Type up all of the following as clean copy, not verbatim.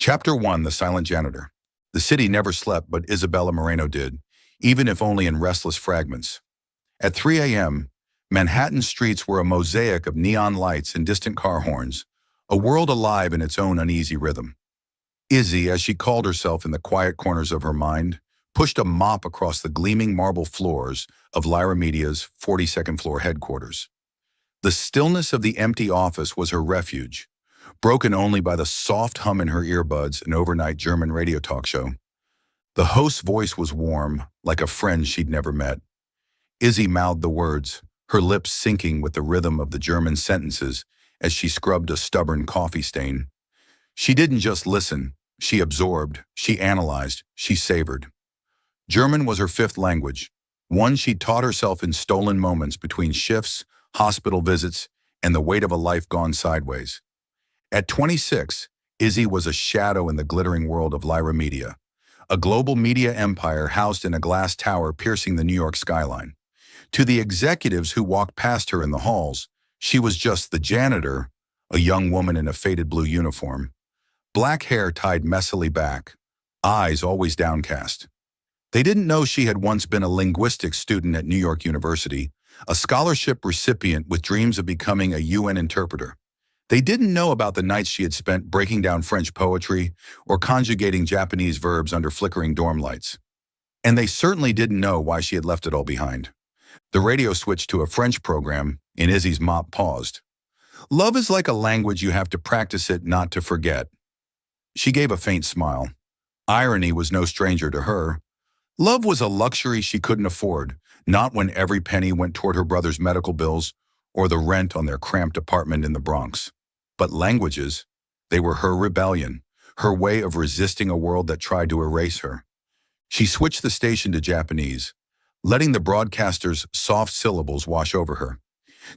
Chapter 1: The Silent Janitor. The city never slept, but Isabella Moreno did, even if only in restless fragments. At 3 a.m., Manhattan streets were a mosaic of neon lights and distant car horns, a world alive in its own uneasy rhythm. Izzy, as she called herself in the quiet corners of her mind, pushed a mop across the gleaming marble floors of Lyra Media's 42nd floor headquarters. The stillness of the empty office was her refuge, broken only by the soft hum in her earbuds, an overnight German radio talk show. The host's voice was warm, like a friend she'd never met. Izzy mouthed the words, her lips syncing with the rhythm of the German sentences as she scrubbed a stubborn coffee stain. She didn't just listen, she absorbed, she analyzed, she savored. German was her fifth language, one she'd taught herself in stolen moments between shifts, hospital visits, and the weight of a life gone sideways. At 26, Izzy was a shadow in the glittering world of Lyra Media, a global media empire housed in a glass tower piercing the New York skyline. To the executives who walked past her in the halls, she was just the janitor, a young woman in a faded blue uniform, black hair tied messily back, eyes always downcast. They didn't know she had once been a linguistics student at New York University, a scholarship recipient with dreams of becoming a UN interpreter. They didn't know about the nights she had spent breaking down French poetry or conjugating Japanese verbs under flickering dorm lights. And they certainly didn't know why she had left it all behind. The radio switched to a French program, and Izzy's mop paused. Love is like a language, you have to practice it not to forget. She gave a faint smile. Irony was no stranger to her. Love was a luxury she couldn't afford, not when every penny went toward her brother's medical bills or the rent on their cramped apartment in the Bronx. But languages, they were her rebellion, her way of resisting a world that tried to erase her. She switched the station to Japanese, letting the broadcaster's soft syllables wash over her.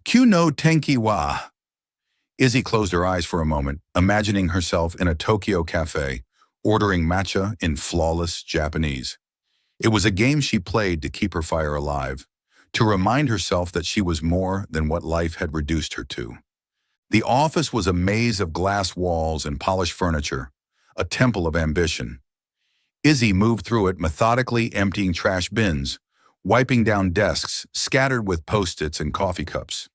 Kyu no tenki wa. Izzy closed her eyes for a moment, imagining herself in a Tokyo cafe, ordering matcha in flawless Japanese. It was a game she played to keep her fire alive, to remind herself that she was more than what life had reduced her to. The office was a maze of glass walls and polished furniture, a temple of ambition. Izzy moved through it methodically, emptying trash bins, wiping down desks scattered with Post-its and coffee cups.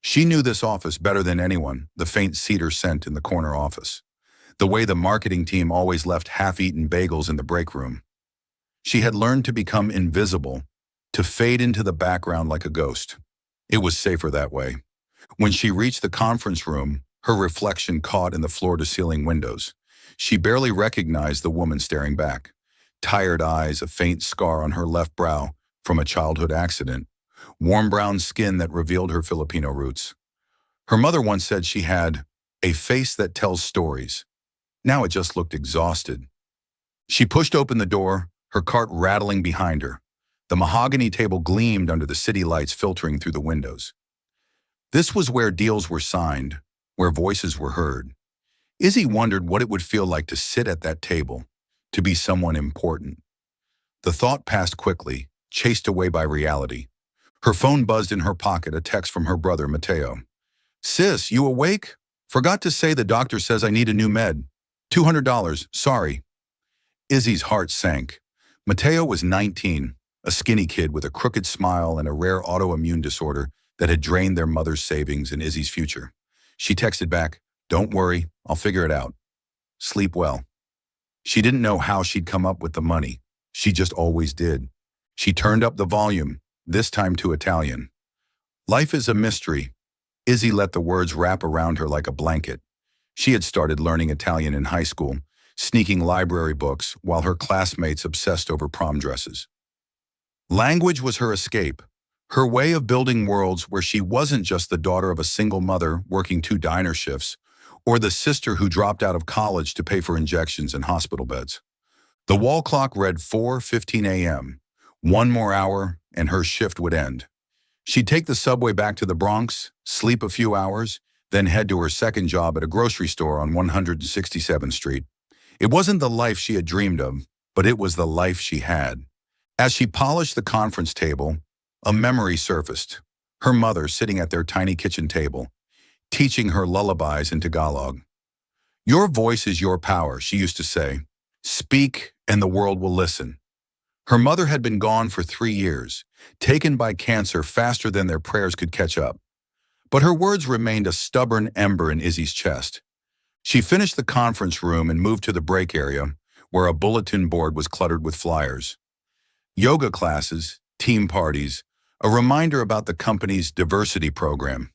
She knew this office better than anyone, the faint cedar scent in the corner office, the way the marketing team always left half-eaten bagels in the break room. She had learned to become invisible, to fade into the background like a ghost. It was safer that way. When she reached the conference room, her reflection caught in the floor-to-ceiling windows. She barely recognized the woman staring back. Tired eyes, a faint scar on her left brow from a childhood accident, warm brown skin that revealed her Filipino roots. Her mother once said she had a face that tells stories. Now it just looked exhausted. She pushed open the door, her cart rattling behind her. The mahogany table gleamed under the city lights filtering through the windows. This was where deals were signed, where voices were heard. Izzy wondered what it would feel like to sit at that table, to be someone important. The thought passed quickly, chased away by reality. Her phone buzzed in her pocket, a text from her brother, Mateo. Sis, you awake? Forgot to say the doctor says I need a new med. $200, sorry. Izzy's heart sank. Mateo was 19, a skinny kid with a crooked smile and a rare autoimmune disorder that had drained their mother's savings and Izzy's future. She texted back, "Don't worry, I'll figure it out. Sleep well." She didn't know how she'd come up with the money. She just always did. She turned up the volume, this time to Italian. Life is a mystery. Izzy let the words wrap around her like a blanket. She had started learning Italian in high school, sneaking library books while her classmates obsessed over prom dresses. Language was her escape, her way of building worlds where she wasn't just the daughter of a single mother working 2 diner shifts, or the sister who dropped out of college to pay for injections and hospital beds. The wall clock read 4:15 a.m. One more hour, and her shift would end. She'd take the subway back to the Bronx, sleep a few hours, then head to her second job at a grocery store on 167th Street. It wasn't the life she had dreamed of, but it was the life she had. As she polished the conference table, a memory surfaced. Her mother sitting at their tiny kitchen table, teaching her lullabies in Tagalog. Your voice is your power, she used to say. Speak and the world will listen. Her mother had been gone for 3 years, taken by cancer faster than their prayers could catch up. But her words remained a stubborn ember in Izzy's chest. She finished the conference room and moved to the break area, where a bulletin board was cluttered with flyers. Yoga classes, team parties, a reminder about the company's diversity program.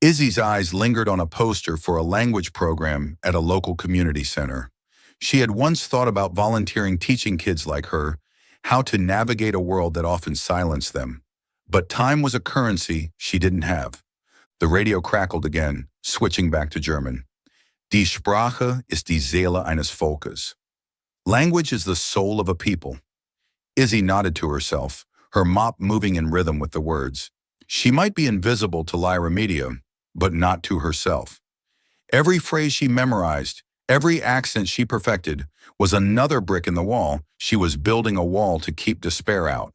Izzy's eyes lingered on a poster for a language program at a local community center. She had once thought about volunteering teaching kids like her how to navigate a world that often silenced them. But time was a currency she didn't have. The radio crackled again, switching back to German. Die Sprache ist die Seele eines Volkes. Language is the soul of a people. Izzy nodded to herself, her mop moving in rhythm with the words. She might be invisible to Lyra Media, but not to herself. Every phrase she memorized, every accent she perfected, was another brick in the wall. She was building a wall to keep despair out.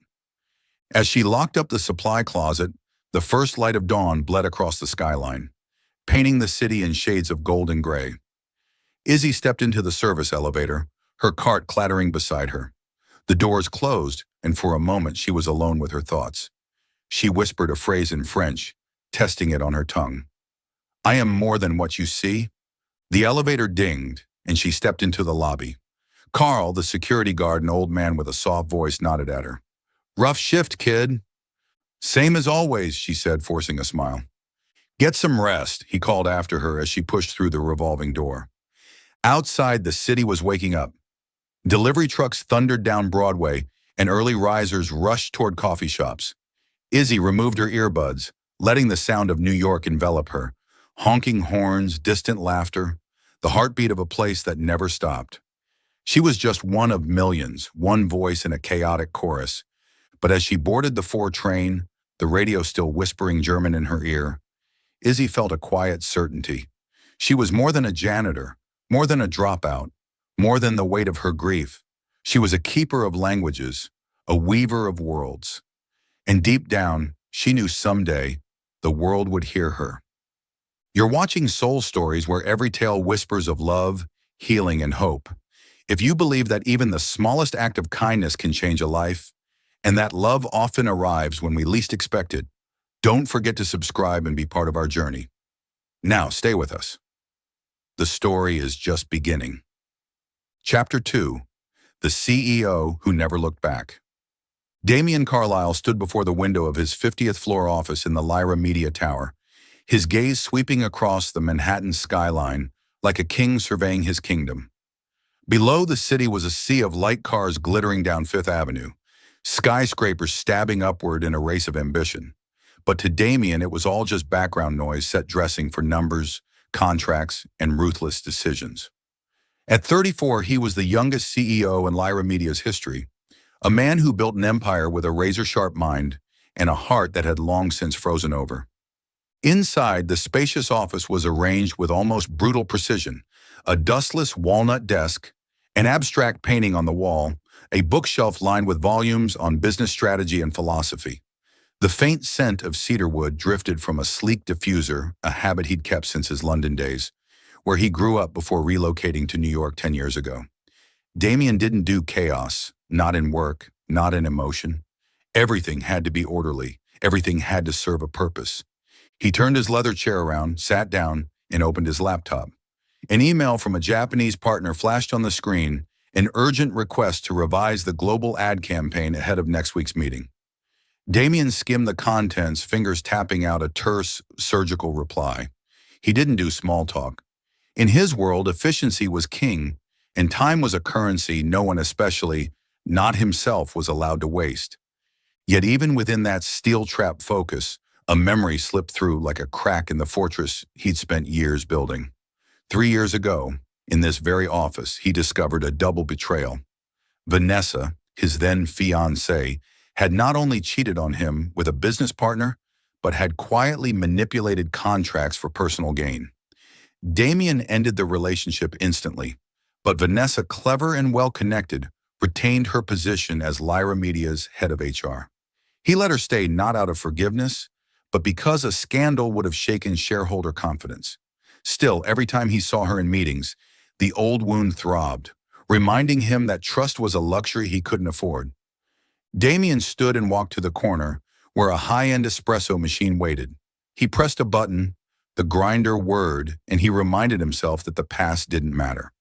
As she locked up the supply closet, the first light of dawn bled across the skyline, painting the city in shades of gold and gray. Izzy stepped into the service elevator, her cart clattering beside her. The doors closed, and for a moment she was alone with her thoughts. She whispered a phrase in French, testing it on her tongue. I am more than what you see. The elevator dinged, and she stepped into the lobby. Carl, the security guard, an old man with a soft voice, nodded at her. Rough shift, kid. Same as always, she said, forcing a smile. Get some rest, he called after her as she pushed through the revolving door. Outside, the city was waking up. Delivery trucks thundered down Broadway, and early risers rushed toward coffee shops. Izzy removed her earbuds, letting the sound of New York envelop her. Honking horns, distant laughter, the heartbeat of a place that never stopped. She was just one of millions, one voice in a chaotic chorus. But as she boarded the 4 train, the radio still whispering German in her ear, Izzy felt a quiet certainty. She was more than a janitor, more than a dropout, more than the weight of her grief. She was a keeper of languages, a weaver of worlds. And deep down, she knew someday the world would hear her. You're watching Soul Stories, where every tale whispers of love, healing, and hope. If you believe that even the smallest act of kindness can change a life, and that love often arrives when we least expect it, don't forget to subscribe and be part of our journey. Now, stay with us. The story is just beginning. Chapter 2. The CEO Who Never Looked Back. Damien Carlyle stood before the window of his 50th floor office in the Lyra Media Tower, his gaze sweeping across the Manhattan skyline like a king surveying his kingdom. Below the city was a sea of light cars glittering down Fifth Avenue, skyscrapers stabbing upward in a race of ambition. But to Damien, it was all just background noise set dressing for numbers, contracts, and ruthless decisions. At 34, he was the youngest CEO in Lyra Media's history, a man who built an empire with a razor-sharp mind and a heart that had long since frozen over. Inside, the spacious office was arranged with almost brutal precision: a dustless walnut desk, an abstract painting on the wall, a bookshelf lined with volumes on business strategy and philosophy. The faint scent of cedarwood drifted from a sleek diffuser, a habit he'd kept since his London days, where he grew up before relocating to New York 10 years ago. Damien didn't do chaos, not in work, not in emotion. Everything had to be orderly. Everything had to serve a purpose. He turned his leather chair around, sat down, and opened his laptop. An email from a Japanese partner flashed on the screen, an urgent request to revise the global ad campaign ahead of next week's meeting. Damien skimmed the contents, fingers tapping out a terse, surgical reply. He didn't do small talk. In his world, efficiency was king, and time was a currency no one, especially not himself, was allowed to waste. Yet even within that steel-trap focus, a memory slipped through like a crack in the fortress he'd spent years building. 3 years ago, in this very office, he discovered a double betrayal. Vanessa, his then fiancée, had not only cheated on him with a business partner, but had quietly manipulated contracts for personal gain. Damien ended the relationship instantly, but Vanessa, clever and well-connected, retained her position as Lyra Media's head of HR. He let her stay not out of forgiveness, but because a scandal would have shaken shareholder confidence. Still, every time he saw her in meetings, the old wound throbbed, reminding him that trust was a luxury he couldn't afford. Damien stood and walked to the corner, where a high-end espresso machine waited. He pressed a button, the grinder whirred, and he reminded himself that the past didn't matter.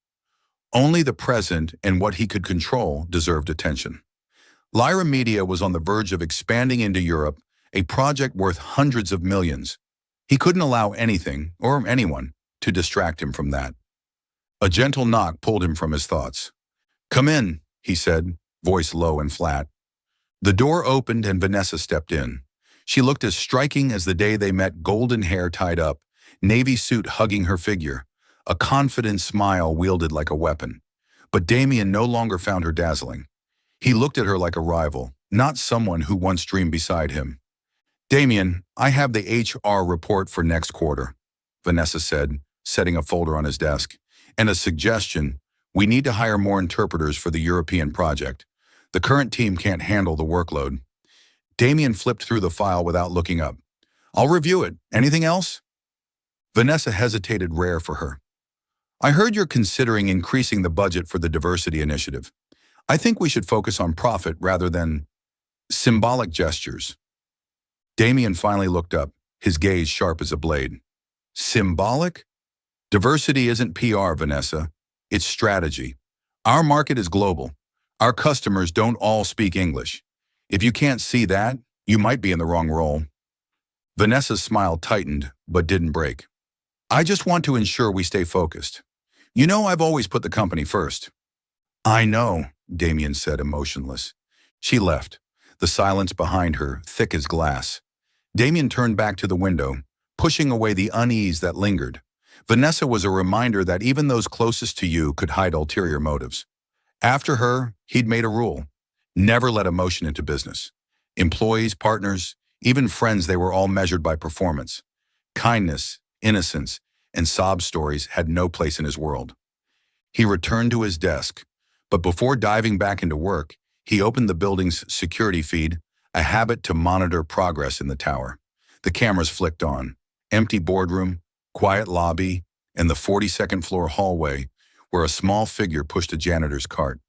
Only the present and what he could control deserved attention. Lyra Media was on the verge of expanding into Europe, a project worth hundreds of millions. He couldn't allow anything, or anyone, to distract him from that. A gentle knock pulled him from his thoughts. "Come in," he said, voice low and flat. The door opened and Vanessa stepped in. She looked as striking as the day they met, golden hair tied up, navy suit hugging her figure, a confident smile wielded like a weapon. But Damien no longer found her dazzling. He looked at her like a rival, not someone who once dreamed beside him. "Damien, I have the HR report for next quarter," Vanessa said, setting a folder on his desk. "And a suggestion, we need to hire more interpreters for the European project. The current team can't handle the workload." Damien flipped through the file without looking up. "I'll review it. Anything else?" Vanessa hesitated, rare for her. "I heard you're considering increasing the budget for the diversity initiative. I think we should focus on profit rather than symbolic gestures." Damien finally looked up, his gaze sharp as a blade. "Symbolic? Diversity isn't PR, Vanessa. It's strategy. Our market is global. Our customers don't all speak English. If you can't see that, you might be in the wrong role." Vanessa's smile tightened, but didn't break. "I just want to ensure we stay focused. You know I've always put the company first." "I know," Damien said, emotionless. She left, the silence behind her thick as glass. Damien turned back to the window, pushing away the unease that lingered. Vanessa was a reminder that even those closest to you could hide ulterior motives. After her, he'd made a rule: never let emotion into business. Employees, partners, even friends, they were all measured by performance. Kindness, innocence, and sob stories had no place in his world. He returned to his desk, but before diving back into work, he opened the building's security feed, a habit to monitor progress in the tower. The cameras flicked on. Empty boardroom, quiet lobby, and the 42nd floor hallway where a small figure pushed a janitor's cart.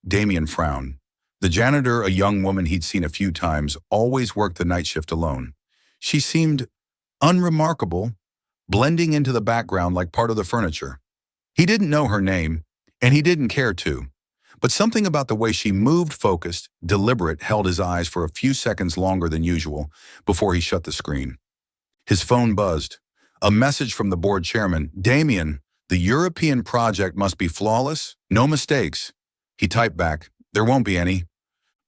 Damien frowned. The janitor, a young woman he'd seen a few times, always worked the night shift alone. She seemed unremarkable, blending into the background like part of the furniture. He didn't know her name, and he didn't care to. But something about the way she moved, focused, deliberate, held his eyes for a few seconds longer than usual before he shut the screen. His phone buzzed. A message from the board chairman: "Damien, the European project must be flawless, no mistakes." He typed back, "There won't be any."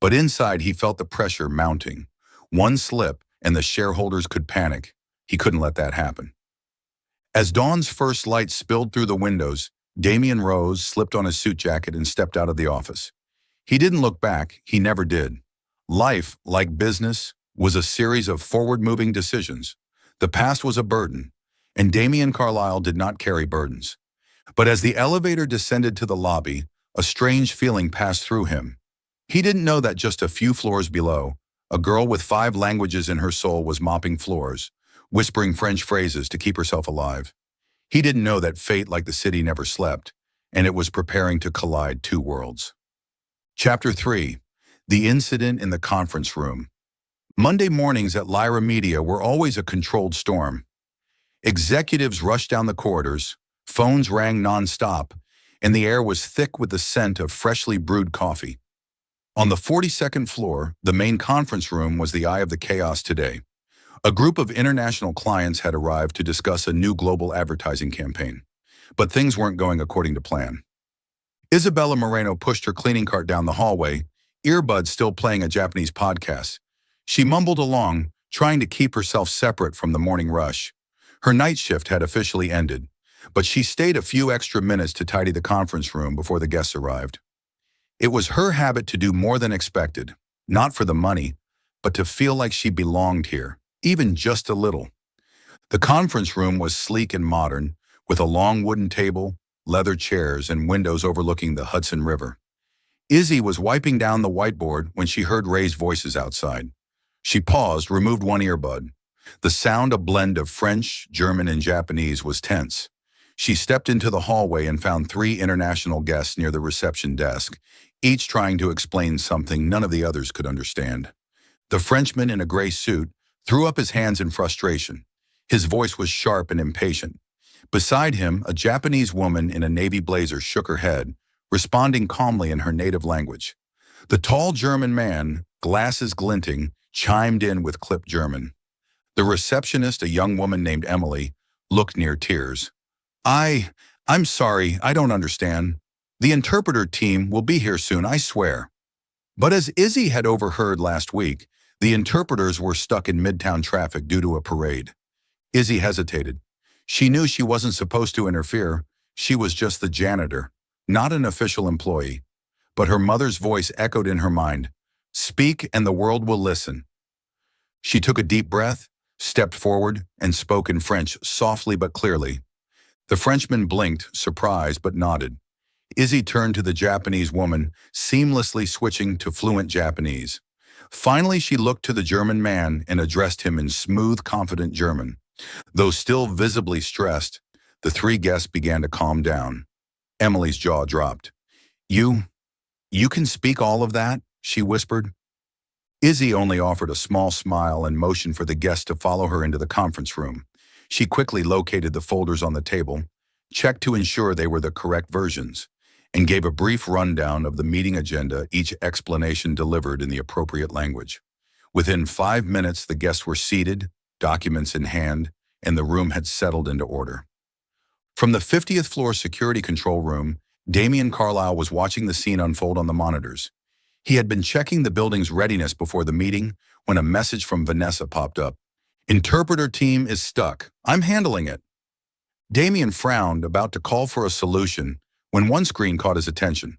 But inside he felt the pressure mounting. One slip and the shareholders could panic. He couldn't let that happen. As dawn's first light spilled through the windows, Damien rose, slipped on his suit jacket, and stepped out of the office. He didn't look back. He never did. Life, like business, was a series of forward-moving decisions. The past was a burden, and Damien Carlyle did not carry burdens. But as the elevator descended to the lobby, a strange feeling passed through him. He didn't know that just a few floors below, a girl with 5 languages in her soul was mopping floors, whispering French phrases to keep herself alive. He didn't know that fate, like the city, never slept, and it was preparing to collide 2 worlds. Chapter 3. The Incident in the Conference Room. Monday mornings at Lyra Media were always a controlled storm. Executives rushed down the corridors, phones rang nonstop, and the air was thick with the scent of freshly brewed coffee. On the 42nd floor, the main conference room was the eye of the chaos today. A group of international clients had arrived to discuss a new global advertising campaign. But things weren't going according to plan. Isabella Moreno pushed her cleaning cart down the hallway, earbuds still playing a Japanese podcast. She mumbled along, trying to keep herself separate from the morning rush. Her night shift had officially ended, but she stayed a few extra minutes to tidy the conference room before the guests arrived. It was her habit to do more than expected, not for the money, but to feel like she belonged here, even just a little. The conference room was sleek and modern, with a long wooden table, leather chairs, and windows overlooking the Hudson River. Izzy was wiping down the whiteboard when she heard raised voices outside. She paused, removed one earbud. The sound, a blend of French, German, and Japanese, was tense. She stepped into the hallway and found three international guests near the reception desk, each trying to explain something none of the others could understand. The Frenchman in a gray suit threw up his hands in frustration. His voice was sharp and impatient. Beside him, a Japanese woman in a navy blazer shook her head, responding calmly in her native language. The tall German man, glasses glinting, chimed in with clipped German. The receptionist, a young woman named Emily, looked near tears. I'm sorry, I don't understand. The interpreter team will be here soon, I swear. But as Izzy had overheard last week, the interpreters were stuck in midtown traffic due to a parade. Izzy hesitated. She knew she wasn't supposed to interfere. She was just the janitor, not an official employee. But her mother's voice echoed in her mind. Speak and the world will listen. She took a deep breath, stepped forward, and spoke in French softly but clearly. The Frenchman blinked, surprised, but nodded. Izzy turned to the Japanese woman, seamlessly switching to fluent Japanese. Finally, she looked to the German man and addressed him in smooth, confident German. Though still visibly stressed, the three guests began to calm down. Emily's jaw dropped. You can speak all of that?" she whispered. Izzy only offered a small smile and motioned for the guests to follow her into the conference room. She quickly located the folders on the table, checked to ensure they were the correct versions, and gave a brief rundown of the meeting agenda, each explanation delivered in the appropriate language. Within 5 minutes, the guests were seated, documents in hand, and the room had settled into order. From the 50th floor security control room, Damien Carlisle was watching the scene unfold on the monitors. He had been checking the building's readiness before the meeting when a message from Vanessa popped up. "Interpreter team is stuck. I'm handling it." Damien frowned, about to call for a solution, when one screen caught his attention.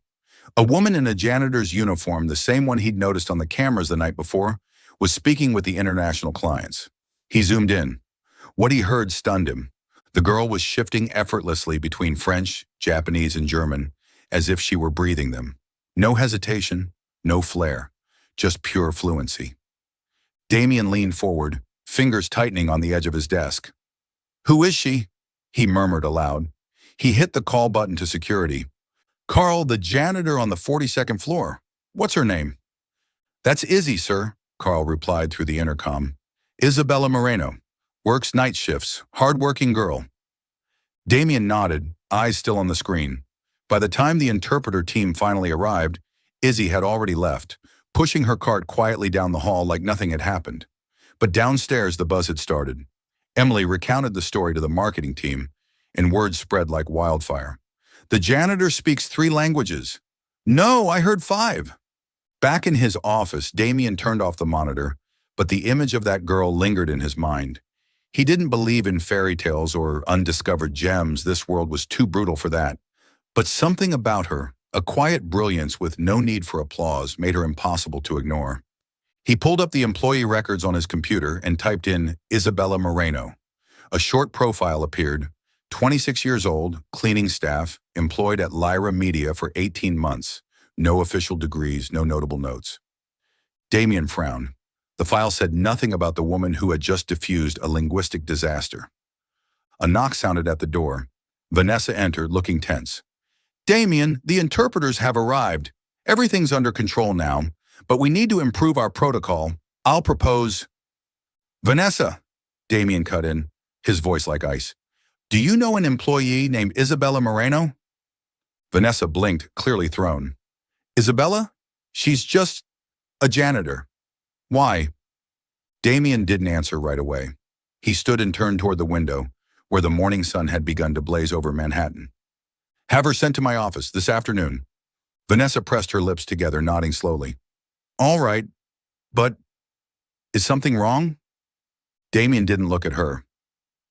A woman in a janitor's uniform, the same one he'd noticed on the cameras the night before, was speaking with the international clients. He zoomed in. What he heard stunned him. The girl was shifting effortlessly between French, Japanese, and German, as if she were breathing them. No hesitation, no flair, just pure fluency. Damien leaned forward, fingers tightening on the edge of his desk. "Who is she?" he murmured aloud. He hit the call button to security. "Carl, the janitor on the 42nd floor. What's her name?" "That's Izzy, sir," Carl replied through the intercom. "Isabella Moreno. Works night shifts. Hard-working girl." Damien nodded, eyes still on the screen. By the time the interpreter team finally arrived, Izzy had already left, pushing her cart quietly down the hall like nothing had happened. But downstairs, the buzz had started. Emily recounted the story to the marketing team, and word spread like wildfire. "The janitor speaks 3 languages. No, I heard 5. Back in his office, Damien turned off the monitor, but the image of that girl lingered in his mind. He didn't believe in fairy tales or undiscovered gems. This world was too brutal for that. But something about her, a quiet brilliance with no need for applause, made her impossible to ignore. He pulled up the employee records on his computer and typed in Isabella Moreno. A short profile appeared. 26 years old, cleaning staff, employed at Lyra Media for 18 months. No official degrees, no notable notes. Damien frowned. The file said nothing about the woman who had just diffused a linguistic disaster. A knock sounded at the door. Vanessa entered, looking tense. "Damien, the interpreters have arrived. Everything's under control now, but we need to improve our protocol. I'll propose—" "Vanessa," Damien cut in, his voice like ice. "Do you know an employee named Isabella Moreno?" Vanessa blinked, clearly thrown. "Isabella? She's just a janitor. Why?" Damien didn't answer right away. He stood and turned toward the window, where the morning sun had begun to blaze over Manhattan. "Have her sent to my office this afternoon." Vanessa pressed her lips together, nodding slowly. "All right, but is something wrong?" Damien didn't look at her.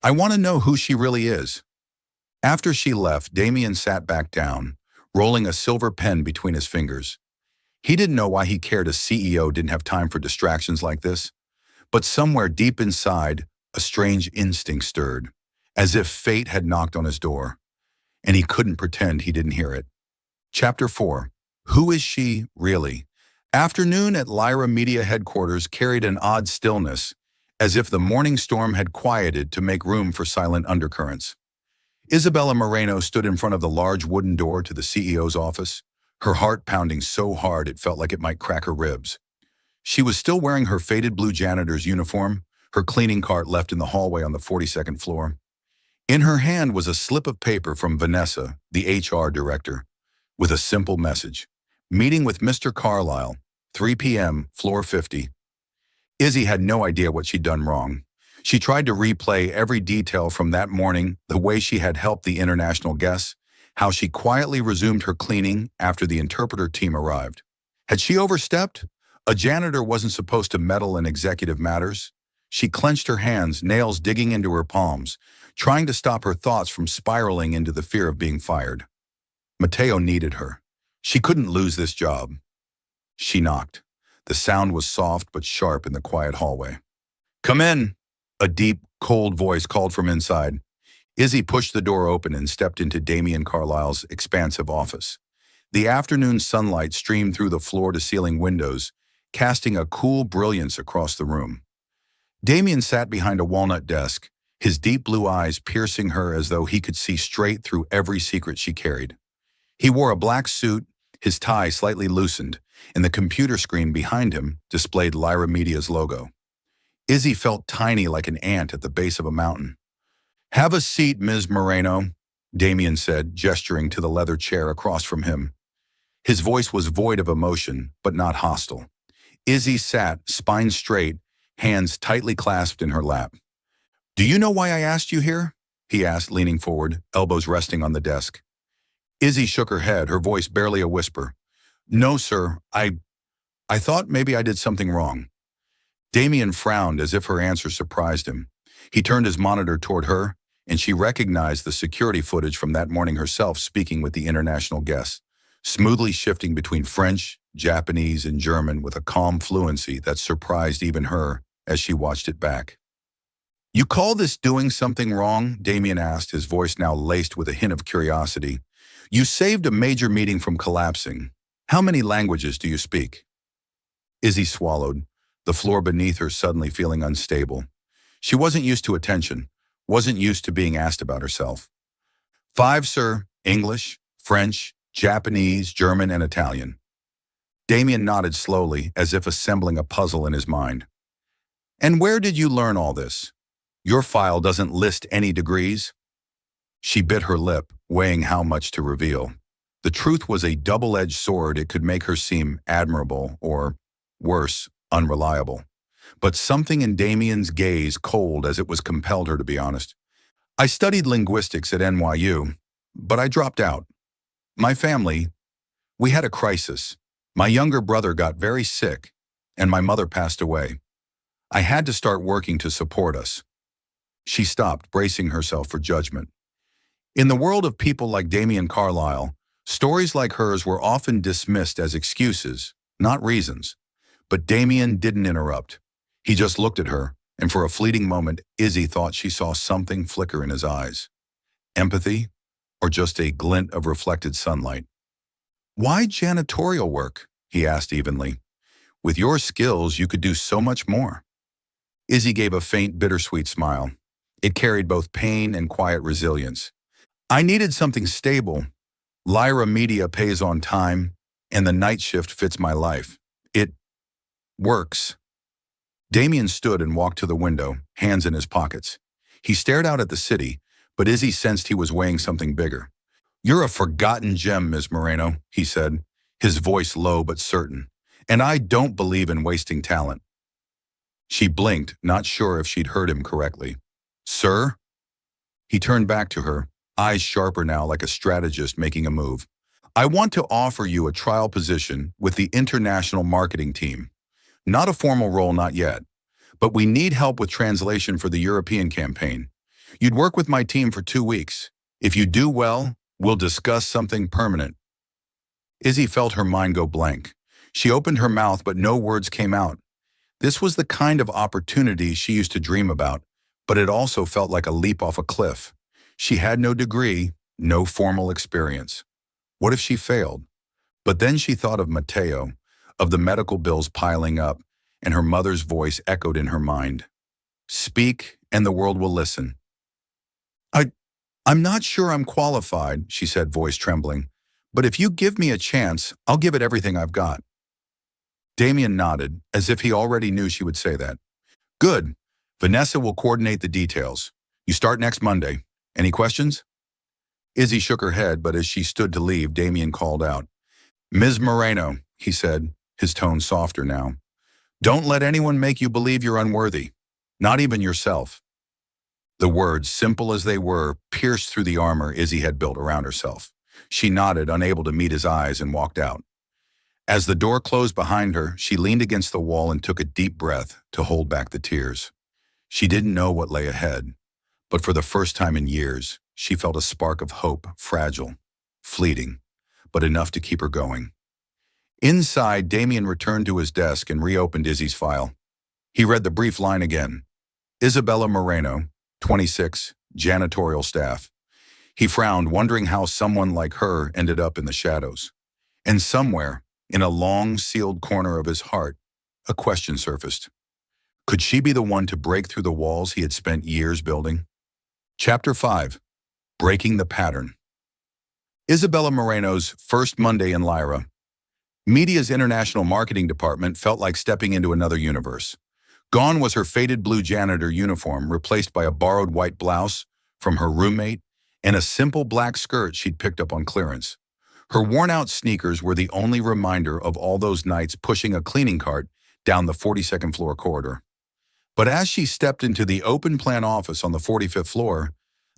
"I want to know who she really is." After she left, Damien sat back down, rolling a silver pen between his fingers. He didn't know why he cared a CEO didn't have time for distractions like this, but somewhere deep inside, a strange instinct stirred, as if fate had knocked on his door, and he couldn't pretend he didn't hear it. Chapter 4. Who is she, really? Afternoon at Lyra Media headquarters carried an odd stillness, as if the morning storm had quieted to make room for silent undercurrents. Isabella Moreno stood in front of the large wooden door to the CEO's office, her heart pounding so hard it felt like it might crack her ribs. She was still wearing her faded blue janitor's uniform, her cleaning cart left in the hallway on the 42nd floor. In her hand was a slip of paper from Vanessa, the HR director, with a simple message. Meeting with Mr. Carlisle, 3 p.m., floor 50. Izzy had no idea what she'd done wrong. She tried to replay every detail from that morning, the way she had helped the international guests, how she quietly resumed her cleaning after the interpreter team arrived. Had she overstepped? A janitor wasn't supposed to meddle in executive matters. She clenched her hands, nails digging into her palms, trying to stop her thoughts from spiraling into the fear of being fired. Mateo needed her. She couldn't lose this job. She knocked. The sound was soft but sharp in the quiet hallway. "Come in," a deep, cold voice called from inside. Izzy pushed the door open and stepped into Damien Carlisle's expansive office. The afternoon sunlight streamed through the floor-to-ceiling windows, casting a cool brilliance across the room. Damien sat behind a walnut desk, his deep blue eyes piercing her as though he could see straight through every secret she carried. He wore a black suit, his tie slightly loosened, and the computer screen behind him displayed Lyra Media's logo. Izzy felt tiny like an ant at the base of a mountain. "Have a seat, Ms. Moreno," Damien said, gesturing to the leather chair across from him. His voice was void of emotion, but not hostile. Izzy sat, spine straight, hands tightly clasped in her lap. "Do you know why I asked you here?" he asked, leaning forward, elbows resting on the desk. Izzy shook her head, her voice barely a whisper. "No, sir. I thought maybe I did something wrong." Damien frowned as if her answer surprised him. He turned his monitor toward her, and she recognized the security footage from that morning herself speaking with the international guests, smoothly shifting between French, Japanese, and German with a calm fluency that surprised even her as she watched it back. "You call this doing something wrong?" Damien asked, his voice now laced with a hint of curiosity. "You saved a major meeting from collapsing. How many languages do you speak?" Izzy swallowed, the floor beneath her suddenly feeling unstable. She wasn't used to attention, wasn't used to being asked about herself. "5, sir. English, French, Japanese, German, and Italian." Damien nodded slowly, as if assembling a puzzle in his mind. "And where did you learn all this? Your file doesn't list any degrees." She bit her lip, weighing how much to reveal. The truth was a double-edged sword. It could make her seem admirable or, worse, unreliable. But something in Damien's gaze cold as it was compelled her to be honest. "I studied linguistics at NYU, but I dropped out. My family, we had a crisis. My younger brother got very sick, and my mother passed away. I had to start working to support us." She stopped, bracing herself for judgment. In the world of people like Damien Carlisle, stories like hers were often dismissed as excuses, not reasons. But Damien didn't interrupt. He just looked at her, and for a fleeting moment, Izzy thought she saw something flicker in his eyes. Empathy, or just a glint of reflected sunlight. "Why janitorial work?" he asked evenly. "With your skills, you could do so much more." Izzy gave a faint, bittersweet smile. It carried both pain and quiet resilience. "I needed something stable. Lyra Media pays on time, and the night shift fits my life. It works." Damien stood and walked to the window, hands in his pockets. He stared out at the city, but Izzy sensed he was weighing something bigger. "You're a forgotten gem, Ms. Moreno," he said, his voice low but certain. "And I don't believe in wasting talent." She blinked, not sure if she'd heard him correctly. "Sir?" He turned back to her, eyes sharper now like a strategist making a move. "I want to offer you a trial position with the international marketing team. Not a formal role, not yet, but we need help with translation for the European campaign. You'd work with my team for 2 weeks. If you do well, we'll discuss something permanent." Izzy felt her mind go blank. She opened her mouth, but no words came out. This was the kind of opportunity she used to dream about, but it also felt like a leap off a cliff. She had no degree, no formal experience. What if she failed? But then she thought of Mateo, of the medical bills piling up, and her mother's voice echoed in her mind. Speak, and the world will listen. I, I'm not sure I'm qualified, she said, voice trembling. But if you give me a chance, I'll give it everything I've got. Damien nodded, as if he already knew she would say that. Good. Vanessa will coordinate the details. You start next Monday. Any questions? Izzy shook her head, but as she stood to leave, Damien called out. Ms. Moreno, he said, his tone softer now. Don't let anyone make you believe you're unworthy. Not even yourself. The words, simple as they were, pierced through the armor Izzy had built around herself. She nodded, unable to meet his eyes, and walked out. As the door closed behind her, she leaned against the wall and took a deep breath to hold back the tears. She didn't know what lay ahead, but for the first time in years, she felt a spark of hope, fragile, fleeting, but enough to keep her going. Inside, Damien returned to his desk and reopened Izzy's file. He read the brief line again. Isabella Moreno, 26, janitorial staff. He frowned, wondering how someone like her ended up in the shadows. And somewhere, in a long, sealed corner of his heart, a question surfaced. Could she be the one to break through the walls he had spent years building? Chapter 5. Breaking the Pattern. Isabella Moreno's first Monday in Lyra. Media's international marketing department felt like stepping into another universe. Gone was her faded blue janitor uniform, replaced by a borrowed white blouse from her roommate and a simple black skirt she'd picked up on clearance. Her worn-out sneakers were the only reminder of all those nights pushing a cleaning cart down the 42nd floor corridor. But as she stepped into the open-plan office on the 45th floor,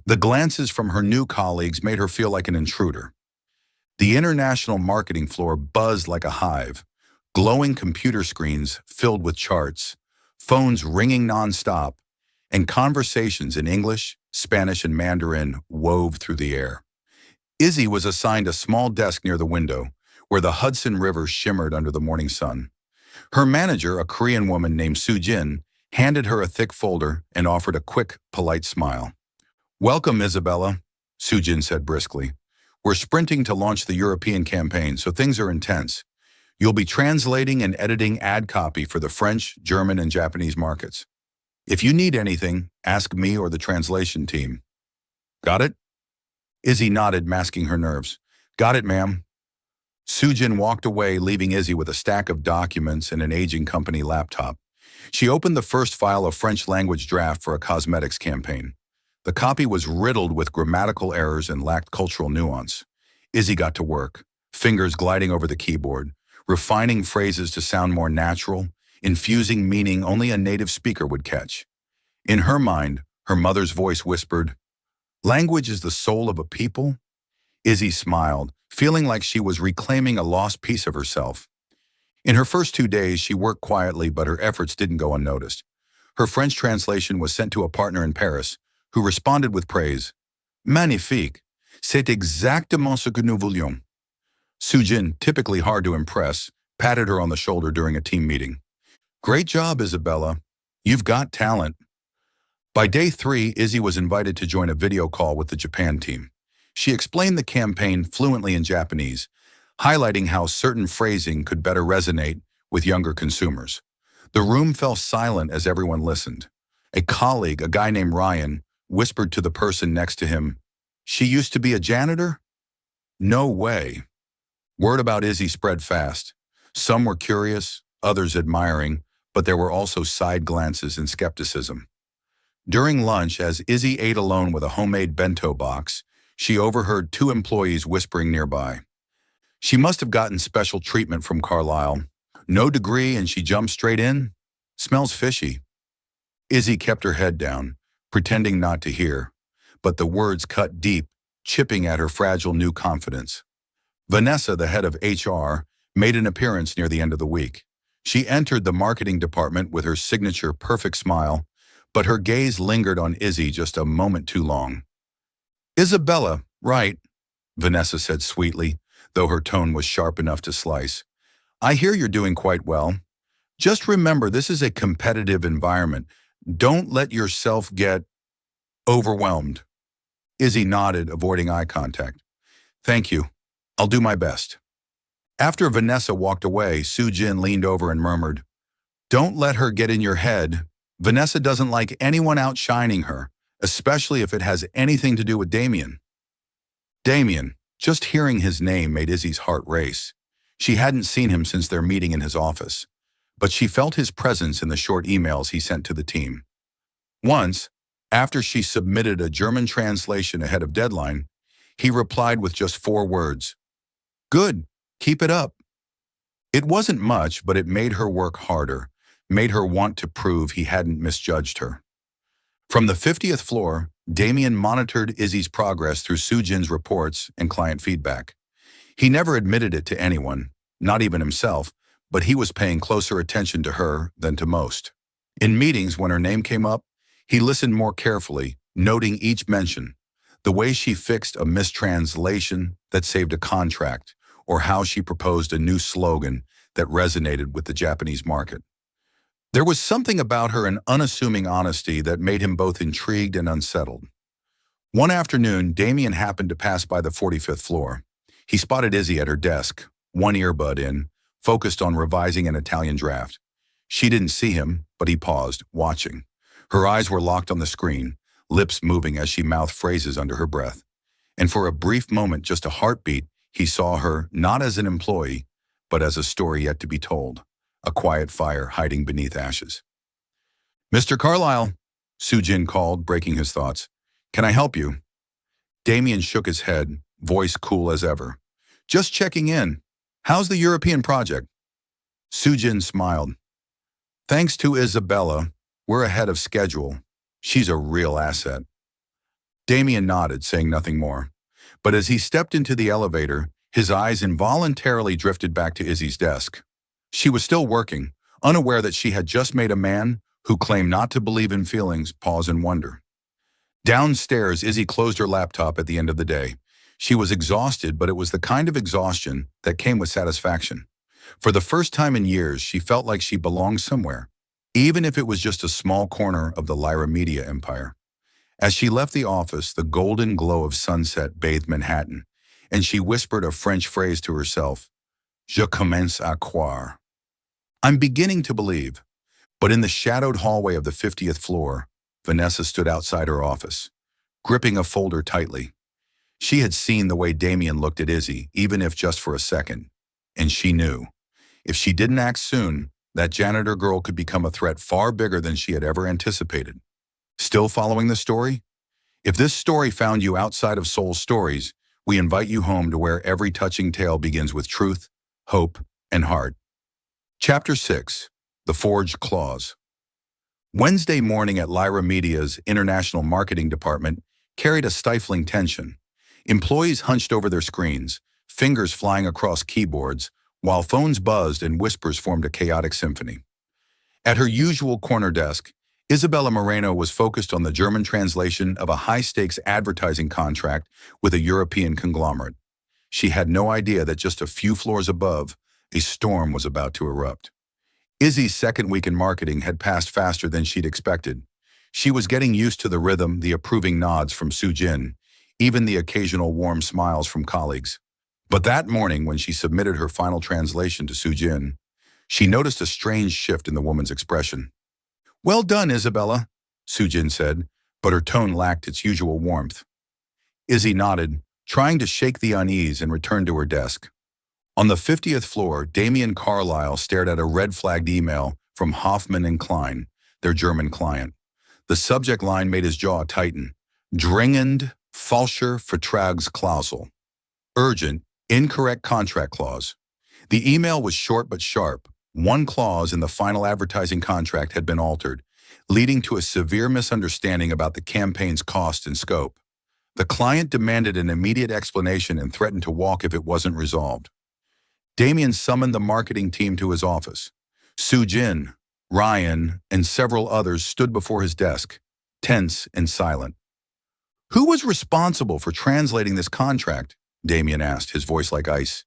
the glances from her new colleagues made her feel like an intruder. The international marketing floor buzzed like a hive, glowing computer screens filled with charts, phones ringing nonstop, and conversations in English, Spanish, and Mandarin wove through the air. Izzy was assigned a small desk near the window, where the Hudson River shimmered under the morning sun. Her manager, a Korean woman named Soo-jin, handed her a thick folder and offered a quick, polite smile. Welcome, Isabella, Soo-jin said briskly. We're sprinting to launch the European campaign, so things are intense. You'll be translating and editing ad copy for the French, German, and Japanese markets. If you need anything, ask me or the translation team. Got it? Izzy nodded, masking her nerves. Got it, ma'am. Soo-jin walked away, leaving Izzy with a stack of documents and an aging company laptop. She opened the first file, a French-language draft for a cosmetics campaign. The copy was riddled with grammatical errors and lacked cultural nuance. Izzy got to work, fingers gliding over the keyboard, refining phrases to sound more natural, infusing meaning only a native speaker would catch. In her mind, her mother's voice whispered, "Language is the soul of a people?" Izzy smiled, feeling like she was reclaiming a lost piece of herself. In her first 2 days, she worked quietly, but her efforts didn't go unnoticed. Her French translation was sent to a partner in Paris, who responded with praise. Magnifique. C'est exactement ce que nous voulions. Soo-jin, typically hard to impress, patted her on the shoulder during a team meeting. Great job, Isabella. You've got talent. By day 3, Izzy was invited to join a video call with the Japan team. She explained the campaign fluently in Japanese, highlighting how certain phrasing could better resonate with younger consumers. The room fell silent as everyone listened. A colleague, a guy named Ryan, whispered to the person next to him, "She used to be a janitor?" No way. Word about Izzy spread fast. Some were curious, others admiring, but there were also side glances and skepticism. During lunch, as Izzy ate alone with a homemade bento box, she overheard 2 employees whispering nearby. She must have gotten special treatment from Carlisle. No degree and she jumped straight in? Smells fishy. Izzy kept her head down, pretending not to hear, but the words cut deep, chipping at her fragile new confidence. Vanessa, the head of HR, made an appearance near the end of the week. She entered the marketing department with her signature perfect smile, but her gaze lingered on Izzy just a moment too long. "Isabella, right," Vanessa said sweetly, though her tone was sharp enough to slice. "I hear you're doing quite well. Just remember, this is a competitive environment. Don't let yourself get overwhelmed." Izzy nodded, avoiding eye contact. "Thank you. I'll do my best." After Vanessa walked away, Soo-jin leaned over and murmured, "Don't let her get in your head. Vanessa doesn't like anyone outshining her, especially if it has anything to do with Damien. Damien, just hearing his name made Izzy's heart race. She hadn't seen him since their meeting in his office, but she felt his presence in the short emails he sent to the team. Once, after she submitted a German translation ahead of deadline, he replied with just 4 words, "Good, keep it up." It wasn't much, but it made her work harder, made her want to prove he hadn't misjudged her. From the 50th floor, Damien monitored Izzy's progress through Sujin's reports and client feedback. He never admitted it to anyone, not even himself, but he was paying closer attention to her than to most. In meetings, when her name came up, he listened more carefully, noting each mention, the way she fixed a mistranslation that saved a contract, or how she proposed a new slogan that resonated with the Japanese market. There was something about her an unassuming honesty that made him both intrigued and unsettled. One afternoon, Damien happened to pass by the 45th floor. He spotted Izzy at her desk, one earbud in, focused on revising an Italian draft. She didn't see him, but he paused, watching. Her eyes were locked on the screen, lips moving as she mouthed phrases under her breath. And for a brief moment, just a heartbeat, he saw her not as an employee, but as a story yet to be told, a quiet fire hiding beneath ashes. "Mr. Carlyle," Sujin called, breaking his thoughts. "Can I help you?" Damien shook his head, voice cool as ever. "Just checking in. How's the European project?" Sujin smiled. "Thanks to Isabella, we're ahead of schedule. She's a real asset." Damien nodded, saying nothing more. But as he stepped into the elevator, his eyes involuntarily drifted back to Izzy's desk. She was still working, unaware that she had just made a man who claimed not to believe in feelings pause and wonder. Downstairs, Izzy closed her laptop at the end of the day. She was exhausted, but it was the kind of exhaustion that came with satisfaction. For the first time in years, she felt like she belonged somewhere, even if it was just a small corner of the Lyra media empire. As she left the office, the golden glow of sunset bathed Manhattan, and she whispered a French phrase to herself, "Je commence à croire." I'm beginning to believe. But in the shadowed hallway of the 50th floor, Vanessa stood outside her office, gripping a folder tightly. She had seen the way Damien looked at Izzy, even if just for a second, and she knew. If she didn't act soon, that janitor girl could become a threat far bigger than she had ever anticipated. Still following the story? If this story found you outside of Soul Stories, we invite you home to where every touching tale begins with truth, hope, and heart. Chapter 6. The Forged Clause. Wednesday morning at Lyra Media's International Marketing Department carried a stifling tension. Employees hunched over their screens, fingers flying across keyboards, while phones buzzed and whispers formed a chaotic symphony. At her usual corner desk, Isabella Moreno was focused on the German translation of a high-stakes advertising contract with a European conglomerate. She had no idea that just a few floors above, a storm was about to erupt. Izzy's second week in marketing had passed faster than she'd expected. She was getting used to the rhythm, the approving nods from Sujin, even the occasional warm smiles from colleagues. But that morning, when she submitted her final translation to Sujin, she noticed a strange shift in the woman's expression. "Well done, Isabella," Sujin said, but her tone lacked its usual warmth. Izzy nodded, trying to shake the unease, and returned to her desk. On the 50th floor, Damien Carlyle stared at a red-flagged email from Hoffman and Klein, their German client. The subject line made his jaw tighten. Dringend falscher Vertragsklausel. Urgent, incorrect contract clause. The email was short but sharp. One clause in the final advertising contract had been altered, leading to a severe misunderstanding about the campaign's cost and scope. The client demanded an immediate explanation and threatened to walk if it wasn't resolved. Damien summoned the marketing team to his office. Sujin, Ryan, and several others stood before his desk, tense and silent. "Who was responsible for translating this contract?" Damien asked, his voice like ice,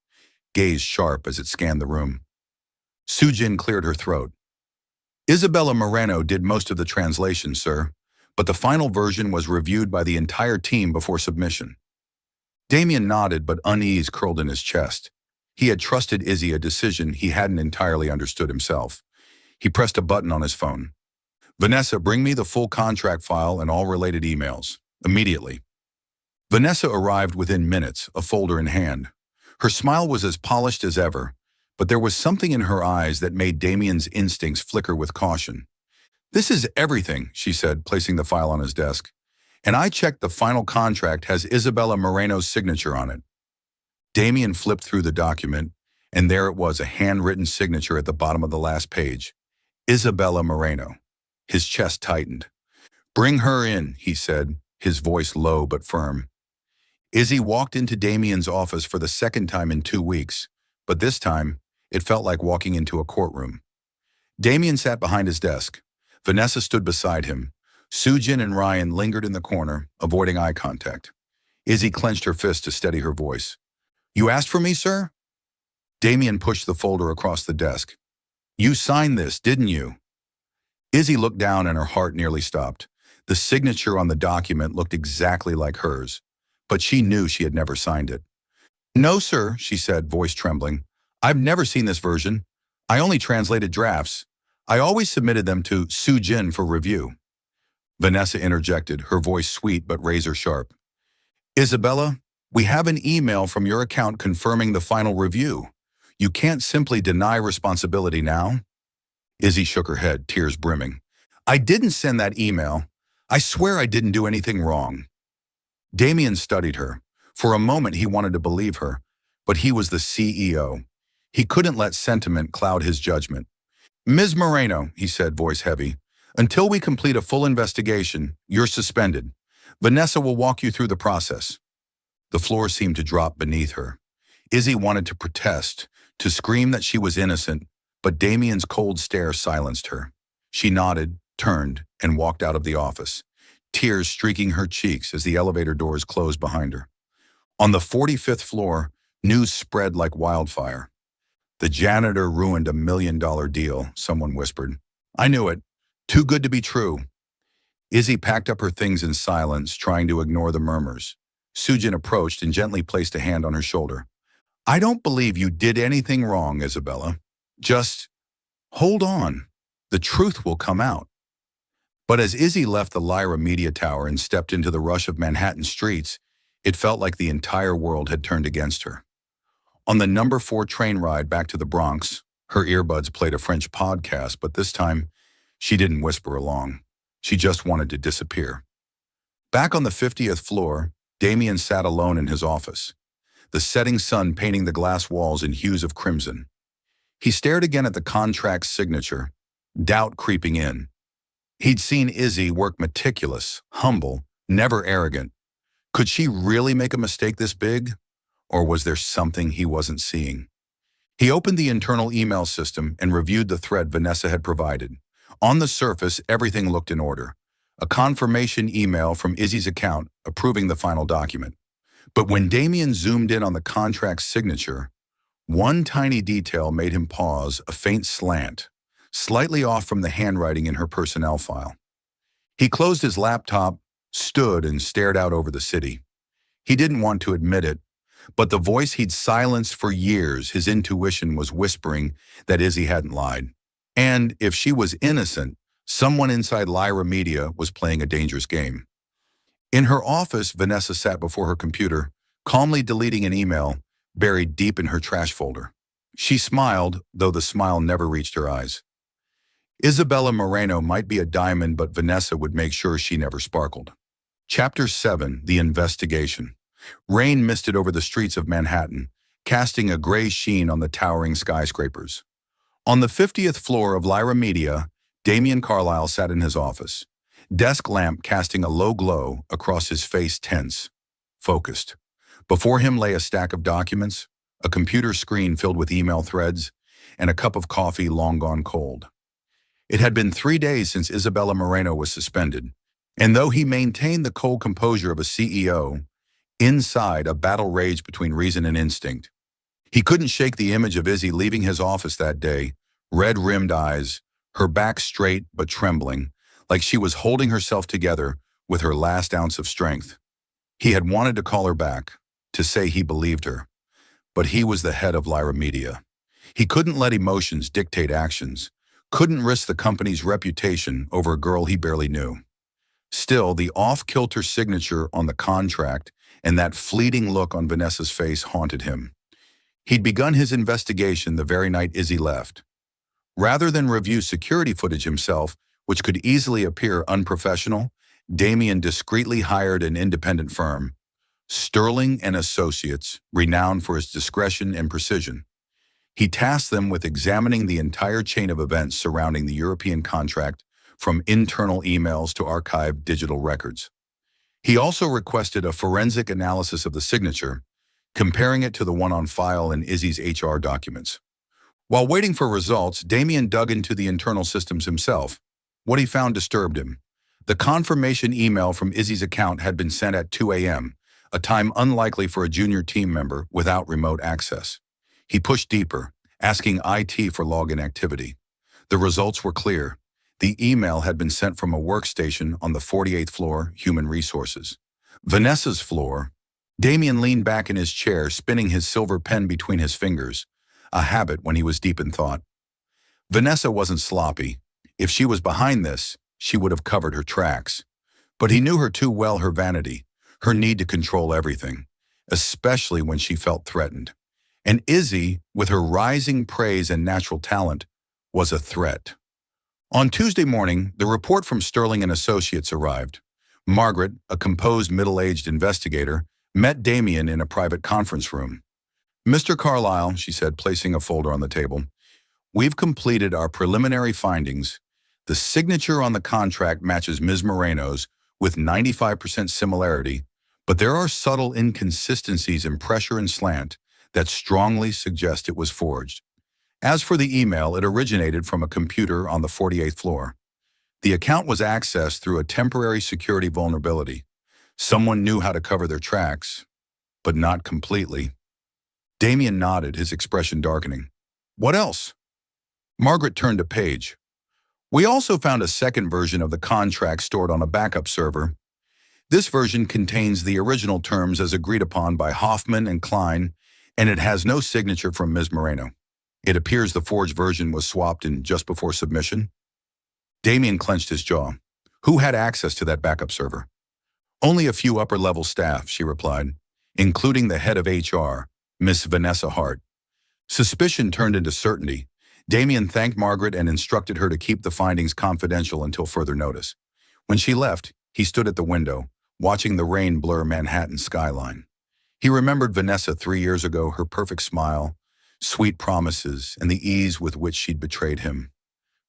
gaze sharp as it scanned the room. Sujin cleared her throat. "Isabella Moreno did most of the translation, sir, but the final version was reviewed by the entire team before submission." Damien nodded, but unease curled in his chest. He had trusted Izzy a decision he hadn't entirely understood himself. He pressed a button on his phone. Vanessa, bring me the full contract file and all related emails. Immediately. Vanessa arrived within minutes, a folder in hand. Her smile was as polished as ever, but there was something in her eyes that made Damien's instincts flicker with caution. This is everything, she said, placing the file on his desk. And I checked the final contract has Isabella Moreno's signature on it. Damien flipped through the document, and there it was, a handwritten signature at the bottom of the last page. Isabella Moreno. His chest tightened. Bring her in, he said, his voice low but firm. Izzy walked into Damien's office for the second time in 2 weeks, but this time, it felt like walking into a courtroom. Damien sat behind his desk. Vanessa stood beside him. Sujin and Ryan lingered in the corner, avoiding eye contact. Izzy clenched her fist to steady her voice. You asked for me, sir? Damien pushed the folder across the desk. You signed this, didn't you? Izzy looked down and her heart nearly stopped. The signature on the document looked exactly like hers, but she knew she had never signed it. No, sir, she said, voice trembling. I've never seen this version. I only translated drafts. I always submitted them to Sujin for review. Vanessa interjected, her voice sweet but razor sharp. Isabella, we have an email from your account confirming the final review. You can't simply deny responsibility now. Izzy shook her head, tears brimming. I didn't send that email. I swear I didn't do anything wrong. Damien studied her. For a moment he wanted to believe her, but he was the CEO. He couldn't let sentiment cloud his judgment. Ms. Moreno, he said, voice heavy, until we complete a full investigation, you're suspended. Vanessa will walk you through the process. The floor seemed to drop beneath her. Izzy wanted to protest, to scream that she was innocent, but Damien's cold stare silenced her. She nodded, turned, and walked out of the office, tears streaking her cheeks as the elevator doors closed behind her. On the 45th floor, news spread like wildfire. The janitor ruined $1 million deal, someone whispered. I knew it. Too good to be true. Izzy packed up her things in silence, trying to ignore the murmurs. Sujin approached and gently placed a hand on her shoulder. I don't believe you did anything wrong, Isabella. Just hold on. The truth will come out. But as Izzy left the Lyra Media Tower and stepped into the rush of Manhattan streets, it felt like the entire world had turned against her. On the number 4 train ride back to the Bronx, her earbuds played a French podcast, but this time, she didn't whisper along. She just wanted to disappear. Back on the 50th floor, Damien sat alone in his office, the setting sun painting the glass walls in hues of crimson. He stared again at the contract's signature, doubt creeping in. He'd seen Izzy work meticulous, humble, never arrogant. Could she really make a mistake this big? Or was there something he wasn't seeing? He opened the internal email system and reviewed the thread Vanessa had provided. On the surface, everything looked in order. A confirmation email from Izzy's account approving the final document. But when Damien zoomed in on the contract's signature, one tiny detail made him pause, a faint slant, slightly off from the handwriting in her personnel file. He closed his laptop, stood, and stared out over the city. He didn't want to admit it, but the voice he'd silenced for years, his intuition was whispering that Izzy hadn't lied. And if she was innocent, someone inside Lyra Media was playing a dangerous game. In her office, Vanessa sat before her computer, calmly deleting an email buried deep in her trash folder. She smiled, though the smile never reached her eyes. Isabella Moreno might be a diamond, but Vanessa would make sure she never sparkled. Chapter 7, The Investigation. Rain misted over the streets of Manhattan, casting a gray sheen on the towering skyscrapers. On the 50th floor of Lyra Media, Damien Carlyle sat in his office, desk lamp casting a low glow across his face, tense, focused. Before him lay a stack of documents, a computer screen filled with email threads, and a cup of coffee long gone cold. It had been 3 days since Isabella Moreno was suspended, and though he maintained the cold composure of a CEO, inside a battle raged between reason and instinct. He couldn't shake the image of Izzy leaving his office that day, red-rimmed eyes, her back straight but trembling, like she was holding herself together with her last ounce of strength. He had wanted to call her back, to say he believed her, but he was the head of Lyra Media. He couldn't let emotions dictate actions, Couldn't risk the company's reputation over a girl he barely knew. Still, the off-kilter signature on the contract and that fleeting look on Vanessa's face haunted him. He'd begun his investigation the very night Izzy left. Rather than review security footage himself, which could easily appear unprofessional, Damien discreetly hired an independent firm, Sterling and Associates, renowned for its discretion and precision. He tasked them with examining the entire chain of events surrounding the European contract, from internal emails to archived digital records. He also requested a forensic analysis of the signature, comparing it to the one on file in Izzy's HR documents. While waiting for results, Damien dug into the internal systems himself. What he found disturbed him. The confirmation email from Izzy's account had been sent at 2 a.m., a time unlikely for a junior team member without remote access. He pushed deeper, asking IT for login activity. The results were clear. The email had been sent from a workstation on the 48th floor, Human Resources. Vanessa's floor. Damien leaned back in his chair, spinning his silver pen between his fingers, a habit when he was deep in thought. Vanessa wasn't sloppy. If she was behind this, she would have covered her tracks. But he knew her too well, her vanity, her need to control everything, especially when she felt threatened. And Izzy, with her rising praise and natural talent, was a threat. On Tuesday morning, the report from Sterling and Associates arrived. Margaret, a composed middle-aged investigator, met Damien in a private conference room. "Mr. Carlyle," she said, placing a folder on the table, "we've completed our preliminary findings. The signature on the contract matches Ms. Moreno's with 95% similarity, but there are subtle inconsistencies in pressure and slant that strongly suggest it was forged. As for the email, it originated from a computer on the 48th floor. The account was accessed through a temporary security vulnerability. Someone knew how to cover their tracks, but not completely." Damien nodded, his expression darkening. "What else?" Margaret turned a page. "We also found a second version of the contract stored on a backup server. This version contains the original terms as agreed upon by Hoffman and Klein, and it has no signature from Ms. Moreno. It appears the forged version was swapped in just before submission." Damien clenched his jaw. "Who had access to that backup server?" "Only a few upper-level staff," she replied, "including the head of HR, Miss Vanessa Hart." Suspicion turned into certainty. Damien thanked Margaret and instructed her to keep the findings confidential until further notice. When she left, he stood at the window, watching the rain blur Manhattan's skyline. He remembered Vanessa 3 years ago, her perfect smile, sweet promises, and the ease with which she'd betrayed him.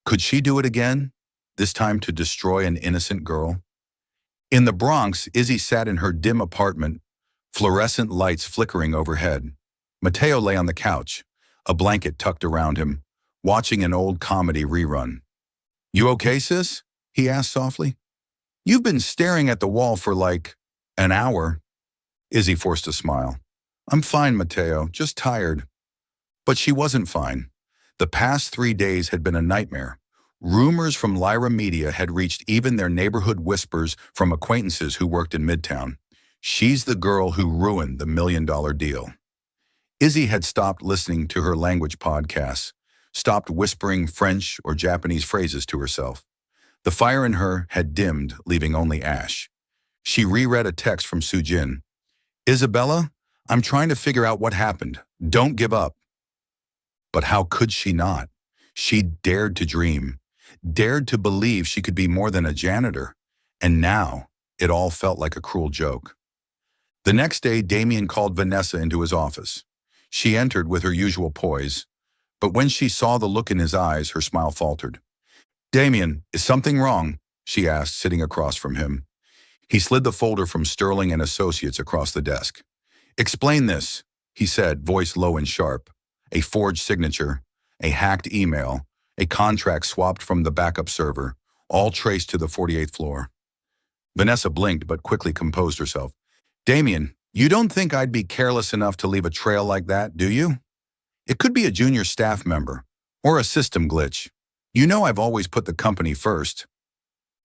Could she do it again, this time to destroy an innocent girl? In the Bronx, Izzy sat in her dim apartment, fluorescent lights flickering overhead. Mateo lay on the couch, a blanket tucked around him, watching an old comedy rerun. "You okay, sis?" he asked softly. "You've been staring at the wall for like an hour." Izzy forced a smile. "I'm fine, Mateo, just tired." But she wasn't fine. The past 3 days had been a nightmare. Rumors from Lyra Media had reached even their neighborhood whispers from acquaintances who worked in Midtown. She's the girl who ruined the $1 million deal. Izzy had stopped listening to her language podcasts, stopped whispering French or Japanese phrases to herself. The fire in her had dimmed, leaving only ash. She reread a text from Sujin. "Isabella, I'm trying to figure out what happened. Don't give up." But how could she not? She dared to dream, dared to believe she could be more than a janitor, and now it all felt like a cruel joke. The next day, Damien called Vanessa into his office. She entered with her usual poise, but when she saw the look in his eyes, her smile faltered. "Damien, is something wrong?" she asked, sitting across from him. He slid the folder from Sterling and Associates across the desk. "Explain this," he said, voice low and sharp. A forged signature, a hacked email, a contract swapped from the backup server, all traced to the 48th floor. Vanessa blinked but quickly composed herself. "Damien, you don't think I'd be careless enough to leave a trail like that, do you? It could be a junior staff member, or a system glitch. You know I've always put the company first."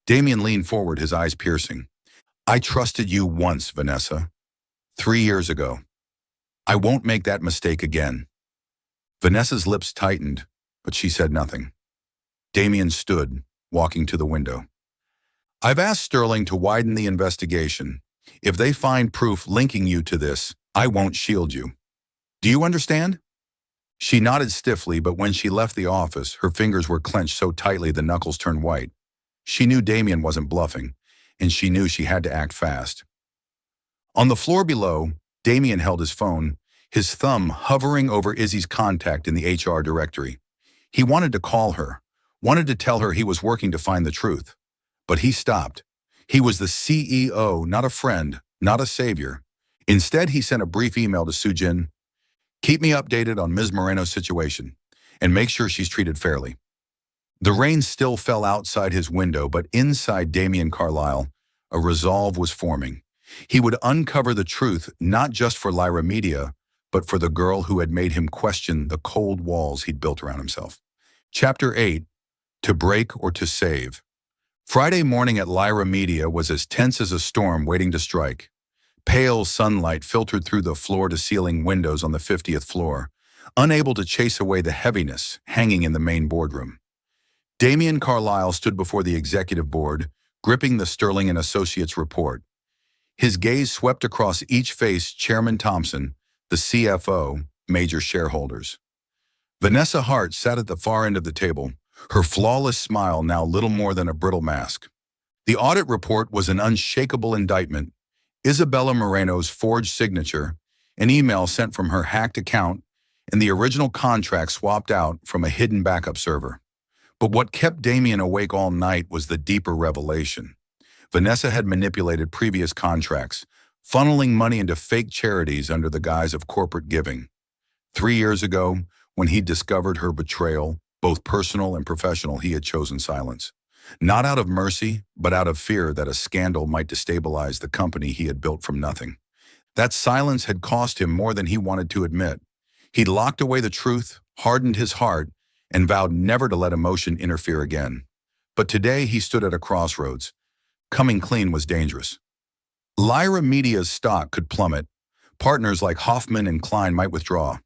Damien leaned forward, his eyes piercing. "I trusted you once, Vanessa. 3 years ago. I won't make that mistake again." Vanessa's lips tightened, but she said nothing. Damien stood, walking to the window. I've asked Sterling to widen the investigation. If they find proof linking you to this, I won't shield you. Do you understand? She nodded stiffly, but when she left the office, her fingers were clenched so tightly the knuckles turned white. She knew Damien wasn't bluffing, and she knew she had to act fast. On the floor below, Damien held his phone, his thumb hovering over Izzy's contact in the HR directory. He wanted to call her, wanted to tell her he was working to find the truth. But he stopped. He was the CEO, not a friend, not a savior. Instead, he sent a brief email to Sujin. Keep me updated on Ms. Moreno's situation, and make sure she's treated fairly. The rain still fell outside his window, but inside Damien Carlyle, a resolve was forming. He would uncover the truth not just for Lyra Media, but for the girl who had made him question the cold walls he'd built around himself. Chapter 8. To Break or to Save. Friday morning at Lyra Media was as tense as a storm waiting to strike. Pale sunlight filtered through the floor-to-ceiling windows on the 50th floor, unable to chase away the heaviness hanging in the main boardroom. Damien Carlyle stood before the executive board, gripping the Sterling & Associates report. His gaze swept across each face: Chairman Thompson, the CFO, major shareholders. Vanessa Hart sat at the far end of the table, her flawless smile now little more than a brittle mask. The audit report was an unshakable indictment. Isabella Moreno's forged signature, an email sent from her hacked account, and the original contract swapped out from a hidden backup server. But what kept Damien awake all night was the deeper revelation. Vanessa had manipulated previous contracts, funneling money into fake charities under the guise of corporate giving. 3 years ago, when he discovered her betrayal, both personal and professional, he had chosen silence. Not out of mercy, but out of fear that a scandal might destabilize the company he had built from nothing. That silence had cost him more than he wanted to admit. He'd locked away the truth, hardened his heart, and vowed never to let emotion interfere again. But today he stood at a crossroads. Coming clean was dangerous. Lyra Media's stock could plummet. Partners like Hoffman and Klein might withdraw.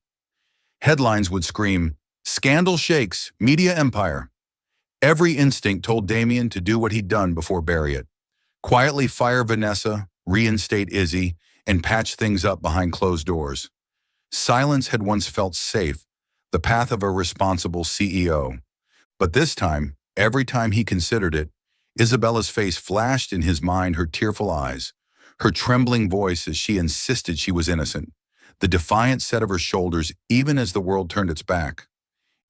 Headlines would scream, "Scandal shakes, media empire." Every instinct told Damien to do what he'd done before bury it. Quietly fire Vanessa, reinstate Izzy, and patch things up behind closed doors. Silence had once felt safe, the path of a responsible CEO. But this time, every time he considered it, Isabella's face flashed in his mind, her tearful eyes, her trembling voice as she insisted she was innocent, the defiant set of her shoulders even as the world turned its back.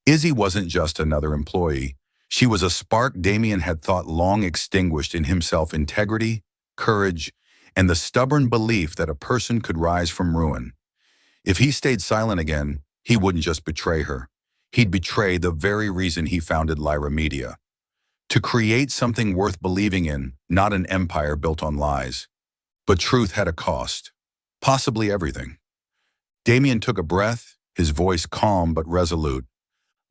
Izzy wasn't just another employee. She was a spark Damien had thought long extinguished in himself: integrity, courage, and the stubborn belief that a person could rise from ruin. If he stayed silent again, he wouldn't just betray her. He'd betray the very reason he founded Lyra Media. To create something worth believing in, not an empire built on lies. But truth had a cost, possibly everything. Damien took a breath, his voice calm but resolute.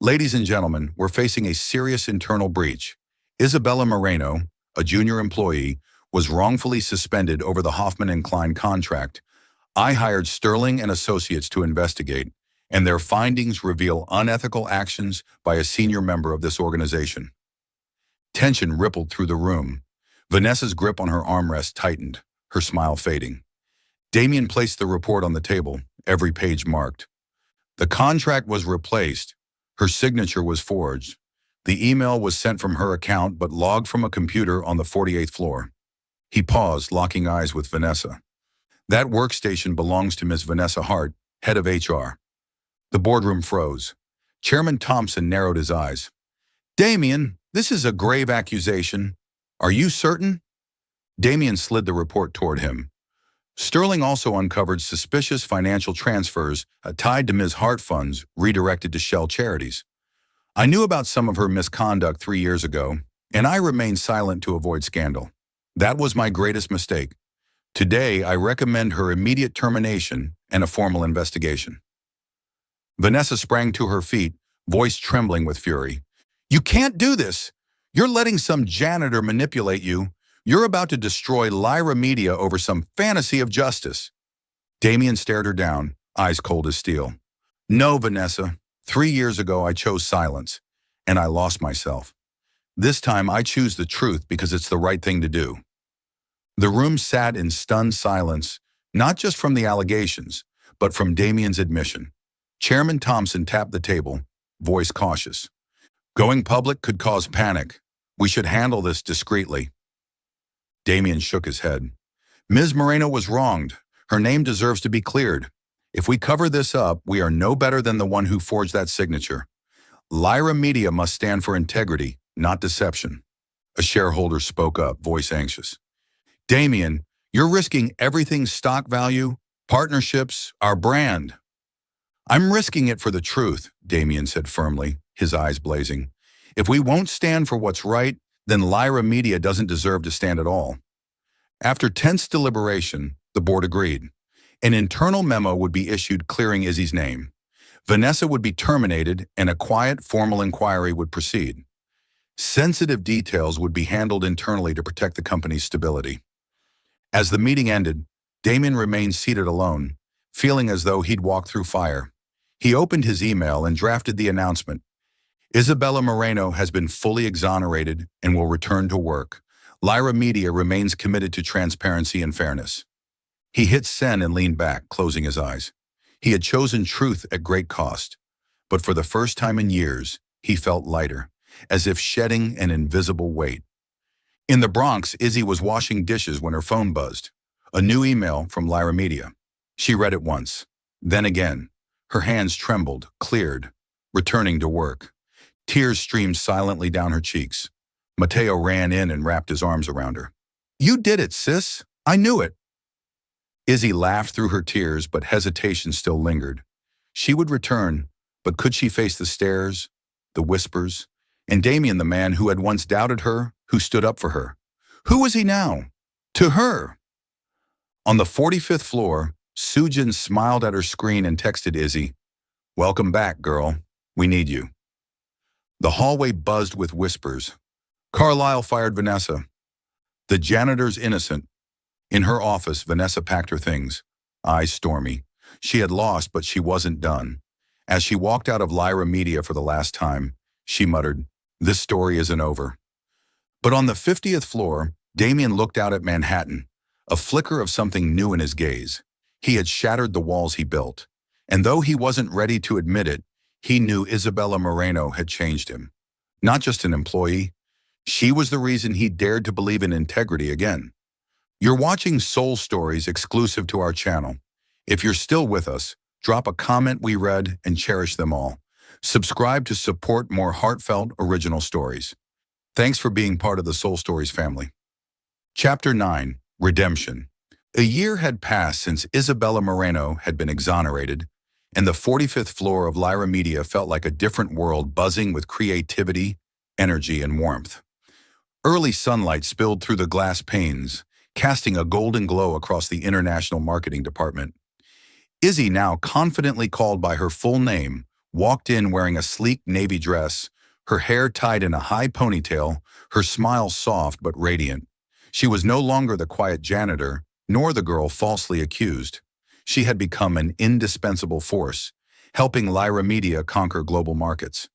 Ladies and gentlemen, we're facing a serious internal breach. Isabella Moreno, a junior employee, was wrongfully suspended over the Hoffman and Klein contract. I hired Sterling & Associates to investigate, and their findings reveal unethical actions by a senior member of this organization. Tension rippled through the room. Vanessa's grip on her armrest tightened, her smile fading. Damien placed the report on the table, every page marked. The contract was replaced. Her signature was forged. The email was sent from her account but logged from a computer on the 48th floor. He paused, locking eyes with Vanessa. That workstation belongs to Ms. Vanessa Hart, head of HR. The boardroom froze. Chairman Thompson narrowed his eyes. Damien, this is a grave accusation. Are you certain? Damien slid the report toward him. Sterling also uncovered suspicious financial transfers tied to Ms. Hart funds redirected to Shell charities. I knew about some of her misconduct 3 years ago, and I remained silent to avoid scandal. That was my greatest mistake. Today, I recommend her immediate termination and a formal investigation. Vanessa sprang to her feet, voice trembling with fury. You can't do this. You're letting some janitor manipulate you. You're about to destroy Lyra Media over some fantasy of justice. Damien stared her down, eyes cold as steel. No, Vanessa. 3 years ago, I chose silence. and I lost myself. This time I choose the truth because it's the right thing to do. The room sat in stunned silence, not just from the allegations, but from Damien's admission. Chairman Thompson tapped the table, voice cautious. Going public could cause panic. We should handle this discreetly. Damien shook his head. Ms. Moreno was wronged. Her name deserves to be cleared. If we cover this up, we are no better than the one who forged that signature. Lyra Media must stand for integrity, not deception. A shareholder spoke up, voice anxious. Damien, you're risking everything's stock value, partnerships, our brand. I'm risking it for the truth, Damien said firmly, his eyes blazing. If we won't stand for what's right, then Lyra Media doesn't deserve to stand at all. After tense deliberation, the board agreed. An internal memo would be issued clearing Izzy's name. Vanessa would be terminated and a quiet, formal inquiry would proceed. Sensitive details would be handled internally to protect the company's stability. As the meeting ended, Damien remained seated alone, feeling as though he'd walked through fire. He opened his email and drafted the announcement. Isabella Moreno has been fully exonerated and will return to work. Lyra Media remains committed to transparency and fairness. He hit send and leaned back, closing his eyes. He had chosen truth at great cost, but for the first time in years, he felt lighter, as if shedding an invisible weight. In the Bronx, Izzy was washing dishes when her phone buzzed. A new email from Lyra Media. She read it once, then again. Her hands trembled, cleared, returning to work. Tears streamed silently down her cheeks. Mateo ran in and wrapped his arms around her. You did it, sis. I knew it. Izzy laughed through her tears, but hesitation still lingered. She would return, but could she face the stares, the whispers, and Damien, the man who had once doubted her, who stood up for her? Who was he now? To her. On the 45th floor, Sujin smiled at her screen and texted Izzy, Welcome back, girl. We need you. The hallway buzzed with whispers. Carlisle fired Vanessa. The janitor's innocent. In her office, Vanessa packed her things, eyes stormy. She had lost, but she wasn't done. As she walked out of Lyra Media for the last time, she muttered, This story isn't over. But on the 50th floor, Damien looked out at Manhattan, a flicker of something new in his gaze. He had shattered the walls he built, and though he wasn't ready to admit it, he knew Isabella Moreno had changed him. Not just an employee, she was the reason he dared to believe in integrity again. You're watching Soul Stories exclusive to our channel. If you're still with us, drop a comment we read and cherish them all. Subscribe to support more heartfelt original stories. Thanks for being part of the Soul Stories family. Chapter 9, Redemption. A year had passed since Isabella Moreno had been exonerated, and the 45th floor of Lyra Media felt like a different world buzzing with creativity, energy, and warmth. Early sunlight spilled through the glass panes, casting a golden glow across the international marketing department. Izzy, now confidently called by her full name, walked in wearing a sleek navy dress, her hair tied in a high ponytail, her smile soft but radiant. She was no longer the quiet janitor, nor the girl falsely accused. She had become an indispensable force, helping Lyra Media conquer global markets.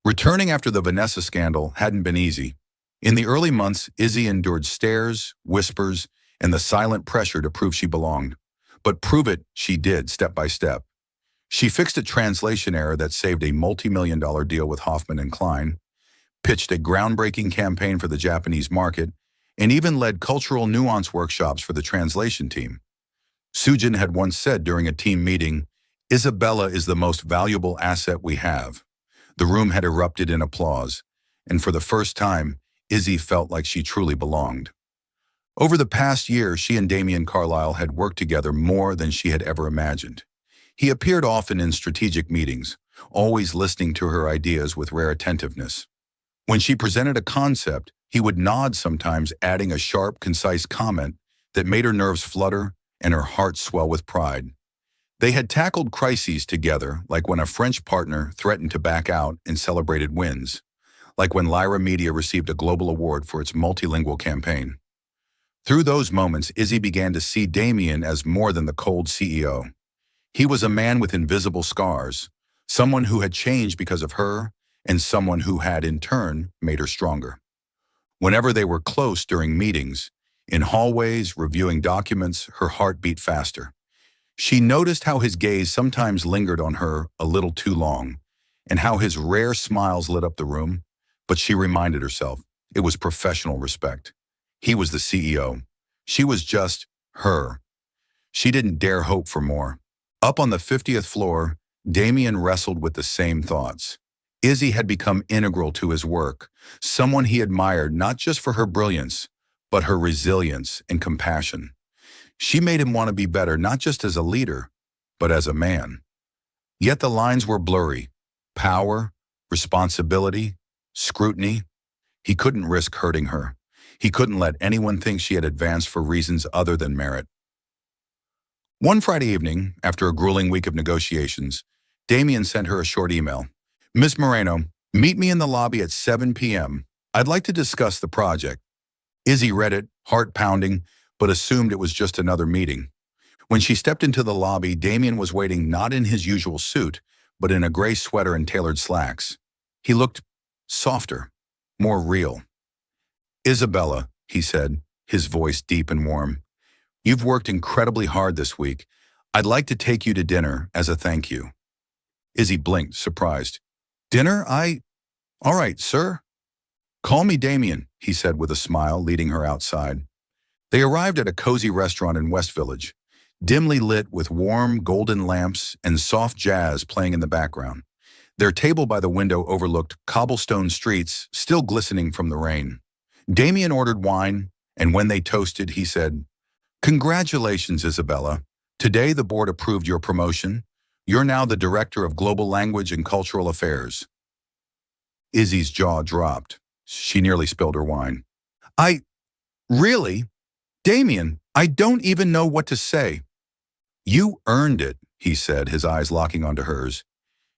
Returning after the Vanessa scandal hadn't been easy. In the early months, Izzy endured stares, whispers, and the silent pressure to prove she belonged. But prove it she did, step by step. She fixed a translation error that saved a multi-million-dollar deal with Hoffman and Klein, pitched a groundbreaking campaign for the Japanese market, and even led cultural nuance workshops for the translation team. Sujin had once said during a team meeting, Isabella is the most valuable asset we have. The room had erupted in applause, and for the first time, Izzy felt like she truly belonged. Over the past year, she and Damien Carlisle had worked together more than she had ever imagined. He appeared often in strategic meetings, always listening to her ideas with rare attentiveness. When she presented a concept, he would nod sometimes, adding a sharp, concise comment that made her nerves flutter and her heart swell with pride. They had tackled crises together, like when a French partner threatened to back out and celebrated wins, like when Lyra Media received a global award for its multilingual campaign. Through those moments, Izzy began to see Damien as more than the cold CEO. He was a man with invisible scars, someone who had changed because of her, and someone who had, in turn, made her stronger. Whenever they were close during meetings, in hallways, reviewing documents, her heart beat faster. She noticed how his gaze sometimes lingered on her a little too long, and how his rare smiles lit up the room, but she reminded herself it was professional respect. He was the CEO. She was just her. She didn't dare hope for more. Up on the 50th floor, Damien wrestled with the same thoughts. Izzy had become integral to his work, someone he admired not just for her brilliance, but her resilience and compassion. She made him want to be better not just as a leader, but as a man. Yet the lines were blurry. Power, responsibility, scrutiny. He couldn't risk hurting her. He couldn't let anyone think she had advanced for reasons other than merit. One Friday evening, after a grueling week of negotiations, Damien sent her a short email. "Miss Moreno, meet me in the lobby at 7 p.m. I'd like to discuss the project." Izzy read it, heart pounding, but assumed it was just another meeting. When she stepped into the lobby, Damien was waiting not in his usual suit, but in a gray sweater and tailored slacks. He looked softer, more real. "Isabella," he said, his voice deep and warm, "you've worked incredibly hard this week. I'd like to take you to dinner as a thank you." Izzy blinked, surprised. "Dinner? All right, sir." "Call me Damien," he said with a smile, leading her outside. They arrived at a cozy restaurant in West Village, dimly lit with warm, golden lamps and soft jazz playing in the background. Their table by the window overlooked cobblestone streets, still glistening from the rain. Damien ordered wine, and when they toasted, he said, "Congratulations, Isabella. Today the board approved your promotion. You're now the Director of Global Language and Cultural Affairs." Izzy's jaw dropped. She nearly spilled her wine. Really? Damien, I don't even know what to say." "You earned it," he said, his eyes locking onto hers.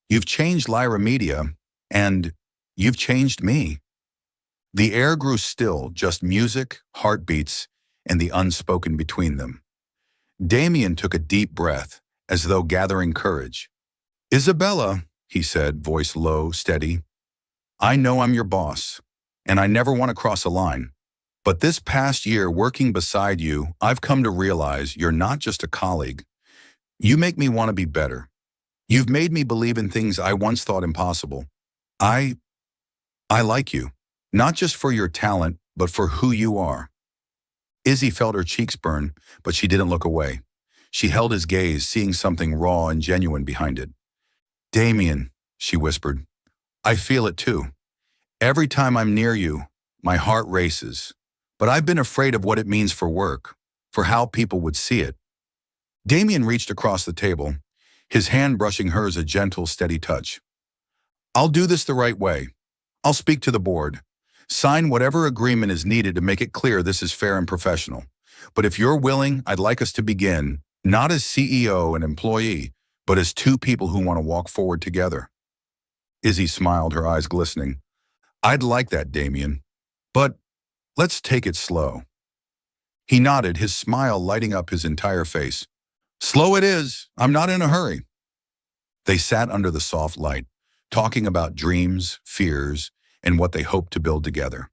"You've changed Lyra Media, and you've changed me." The air grew still, just music, heartbeats, and the unspoken between them. Damien took a deep breath, as though gathering courage. "Isabella," he said, voice low, steady, "I know I'm your boss, and I never want to cross a line. But this past year working beside you, I've come to realize you're not just a colleague. You make me want to be better. You've made me believe in things I once thought impossible. I like you, not just for your talent, but for who you are." Izzy felt her cheeks burn, but she didn't look away. She held his gaze, seeing something raw and genuine behind it. "Damien," she whispered, "I feel it too. Every time I'm near you, my heart races. But I've been afraid of what it means for work, for how people would see it." Damien reached across the table, his hand brushing hers a gentle, steady touch. "I'll do this the right way. I'll speak to the board. Sign whatever agreement is needed to make it clear this is fair and professional. But if you're willing, I'd like us to begin, not as CEO and employee, but as two people who want to walk forward together." Izzy smiled, her eyes glistening. "I'd like that, Damien. But let's take it slow." He nodded, his smile lighting up his entire face. "Slow it is. I'm not in a hurry." They sat under the soft light, talking about dreams, fears, and what they hoped to build together.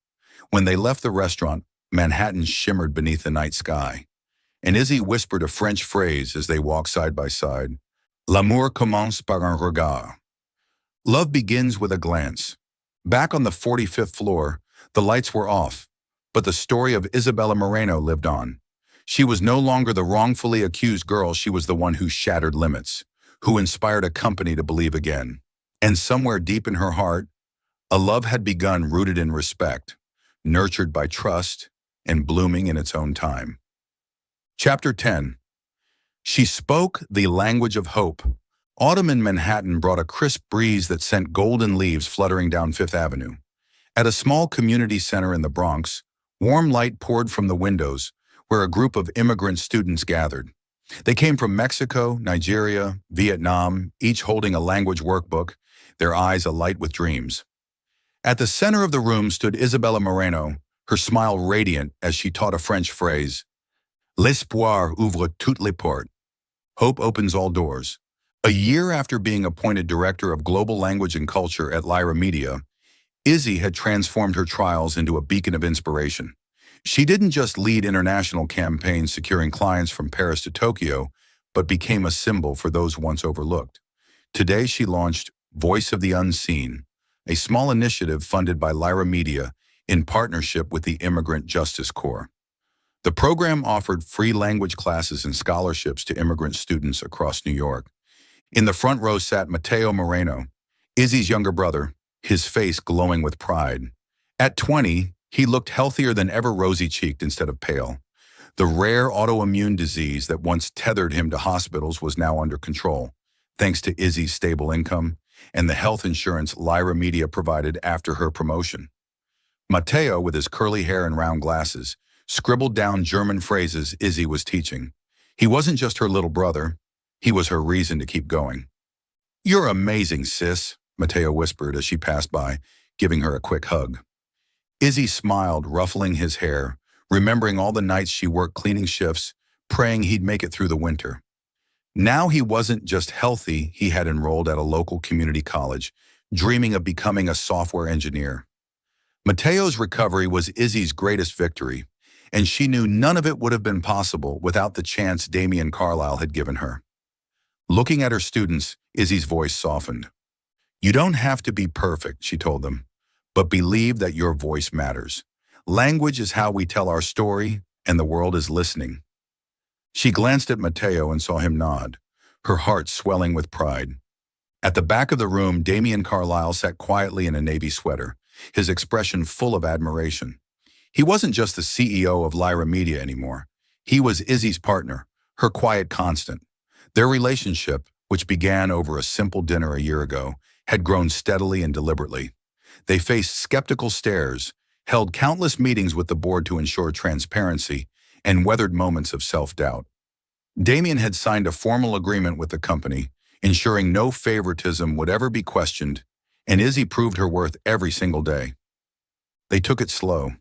When they left the restaurant, Manhattan shimmered beneath the night sky, and Izzy whispered a French phrase as they walked side by side. "L'amour commence par un regard." Love begins with a glance. Back on the 45th floor, the lights were off, but the story of Isabella Moreno lived on. She was no longer the wrongfully accused girl, she was the one who shattered limits, who inspired a company to believe again. And somewhere deep in her heart, a love had begun rooted in respect, nurtured by trust, and blooming in its own time. Chapter 10. She spoke the language of hope. Autumn in Manhattan brought a crisp breeze that sent golden leaves fluttering down Fifth Avenue. At a small community center in the Bronx, warm light poured from the windows, where a group of immigrant students gathered. They came from Mexico, Nigeria, Vietnam, each holding a language workbook, their eyes alight with dreams. At the center of the room stood Isabella Moreno, her smile radiant as she taught a French phrase. "L'espoir ouvre toutes les portes." Hope opens all doors. A year after being appointed Director of Global Language and Culture at Lyra Media, Izzy had transformed her trials into a beacon of inspiration. She didn't just lead international campaigns securing clients from Paris to Tokyo, but became a symbol for those once overlooked. Today she launched Voice of the Unseen, a small initiative funded by Lyra Media in partnership with the Immigrant Justice Corps. The program offered free language classes and scholarships to immigrant students across New York. In the front row sat Matteo Moreno, Izzy's younger brother, his face glowing with pride. At 20, he looked healthier than ever, rosy-cheeked instead of pale. The rare autoimmune disease that once tethered him to hospitals was now under control, thanks to Izzy's stable income and the health insurance Lyra Media provided after her promotion. Matteo, with his curly hair and round glasses, scribbled down German phrases Izzy was teaching. He wasn't just her little brother, he was her reason to keep going. "You're amazing, sis," Matteo whispered as she passed by, giving her a quick hug. Izzy smiled, ruffling his hair, remembering all the nights she worked cleaning shifts, praying he'd make it through the winter. Now he wasn't just healthy, he had enrolled at a local community college, dreaming of becoming a software engineer. Matteo's recovery was Izzy's greatest victory, and she knew none of it would have been possible without the chance Damian Carlisle had given her. Looking at her students, Izzy's voice softened. "You don't have to be perfect," she told them, "but believe that your voice matters. Language is how we tell our story, and the world is listening." She glanced at Matteo and saw him nod, her heart swelling with pride. At the back of the room, Damian Carlisle sat quietly in a navy sweater, his expression full of admiration. He wasn't just the CEO of Lyra Media anymore. He was Izzy's partner, her quiet constant. Their relationship, which began over a simple dinner a year ago, had grown steadily and deliberately. They faced skeptical stares, held countless meetings with the board to ensure transparency, and weathered moments of self-doubt. Damian had signed a formal agreement with the company, ensuring no favoritism would ever be questioned, and Izzy proved her worth every single day. They took it slow.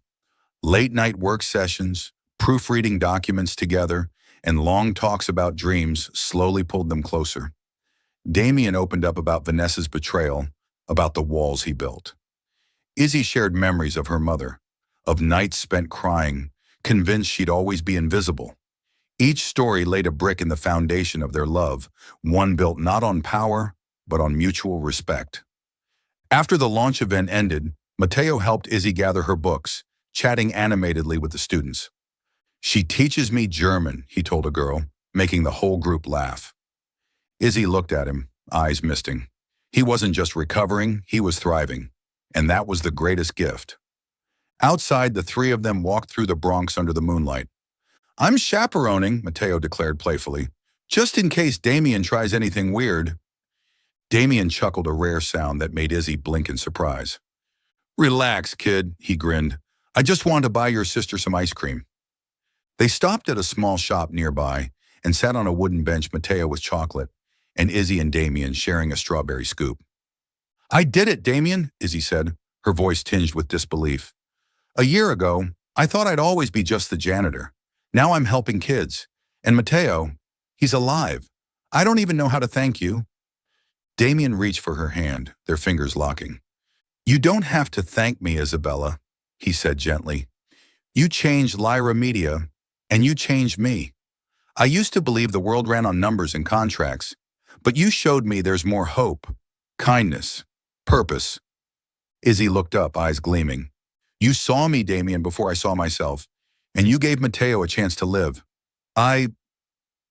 Late-night work sessions, proofreading documents together, and long talks about dreams slowly pulled them closer. Damian opened up about Vanessa's betrayal, about the walls he built. Izzy shared memories of her mother, of nights spent crying, convinced she'd always be invisible. Each story laid a brick in the foundation of their love, one built not on power, but on mutual respect. After the launch event ended, Matteo helped Izzy gather her books, chatting animatedly with the students. "She teaches me German," he told a girl, making the whole group laugh. Izzy looked at him, eyes misting. He wasn't just recovering, he was thriving, and that was the greatest gift. Outside, the three of them walked through the Bronx under the moonlight. "I'm chaperoning," Matteo declared playfully, "just in case Damian tries anything weird." Damian chuckled, a rare sound that made Izzy blink in surprise. "Relax, kid," he grinned. "I just want to buy your sister some ice cream." They stopped at a small shop nearby and sat on a wooden bench, Matteo with chocolate, and Izzy and Damian sharing a strawberry scoop. "I did it, Damian," Izzy said, her voice tinged with disbelief. "A year ago, I thought I'd always be just the janitor. Now I'm helping kids. And Matteo, he's alive. I don't even know how to thank you." Damian reached for her hand, their fingers locking. "You don't have to thank me, Isabella," he said gently. "You changed Lyra Media, and you changed me. I used to believe the world ran on numbers and contracts, but you showed me there's more hope, kindness, purpose." Izzy looked up, eyes gleaming. "You saw me, Damian, before I saw myself, and you gave Matteo a chance to live. I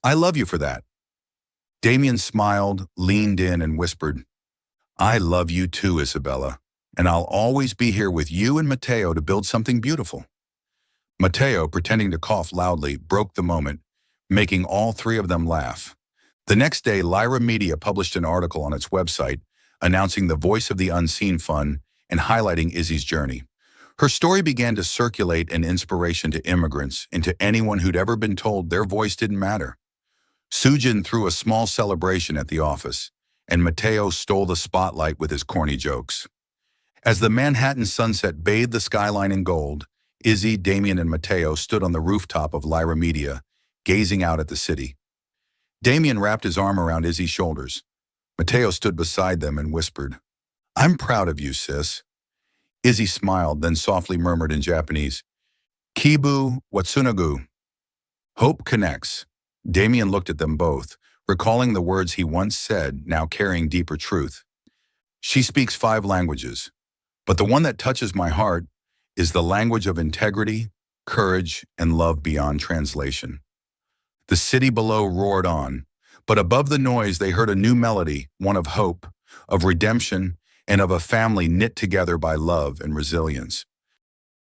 love you for that." Damian smiled, leaned in, and whispered, "I love you too, Isabella, and I'll always be here with you and Matteo to build something beautiful." Matteo, pretending to cough loudly, broke the moment, making all three of them laugh. The next day, Lyra Media published an article on its website announcing the Voice of the Unseen Fund and highlighting Izzy's journey. Her story began to circulate an inspiration to immigrants and to anyone who'd ever been told their voice didn't matter. Sujin threw a small celebration at the office, and Matteo stole the spotlight with his corny jokes. As the Manhattan sunset bathed the skyline in gold, Izzy, Damian, and Matteo stood on the rooftop of Lyra Media, gazing out at the city. Damien wrapped his arm around Izzy's shoulders. Mateo stood beside them and whispered, I'm proud of you, sis. Izzy smiled, then softly murmured in Japanese, Kibu Watsunagu. Hope connects. Damien looked at them both, recalling the words he once said, now carrying deeper truth. She speaks 5 languages, but the one that touches my heart is the language of integrity, courage, and love beyond translation. The city below roared on, but above the noise they heard a new melody, one of hope, of redemption, and of a family knit together by love and resilience.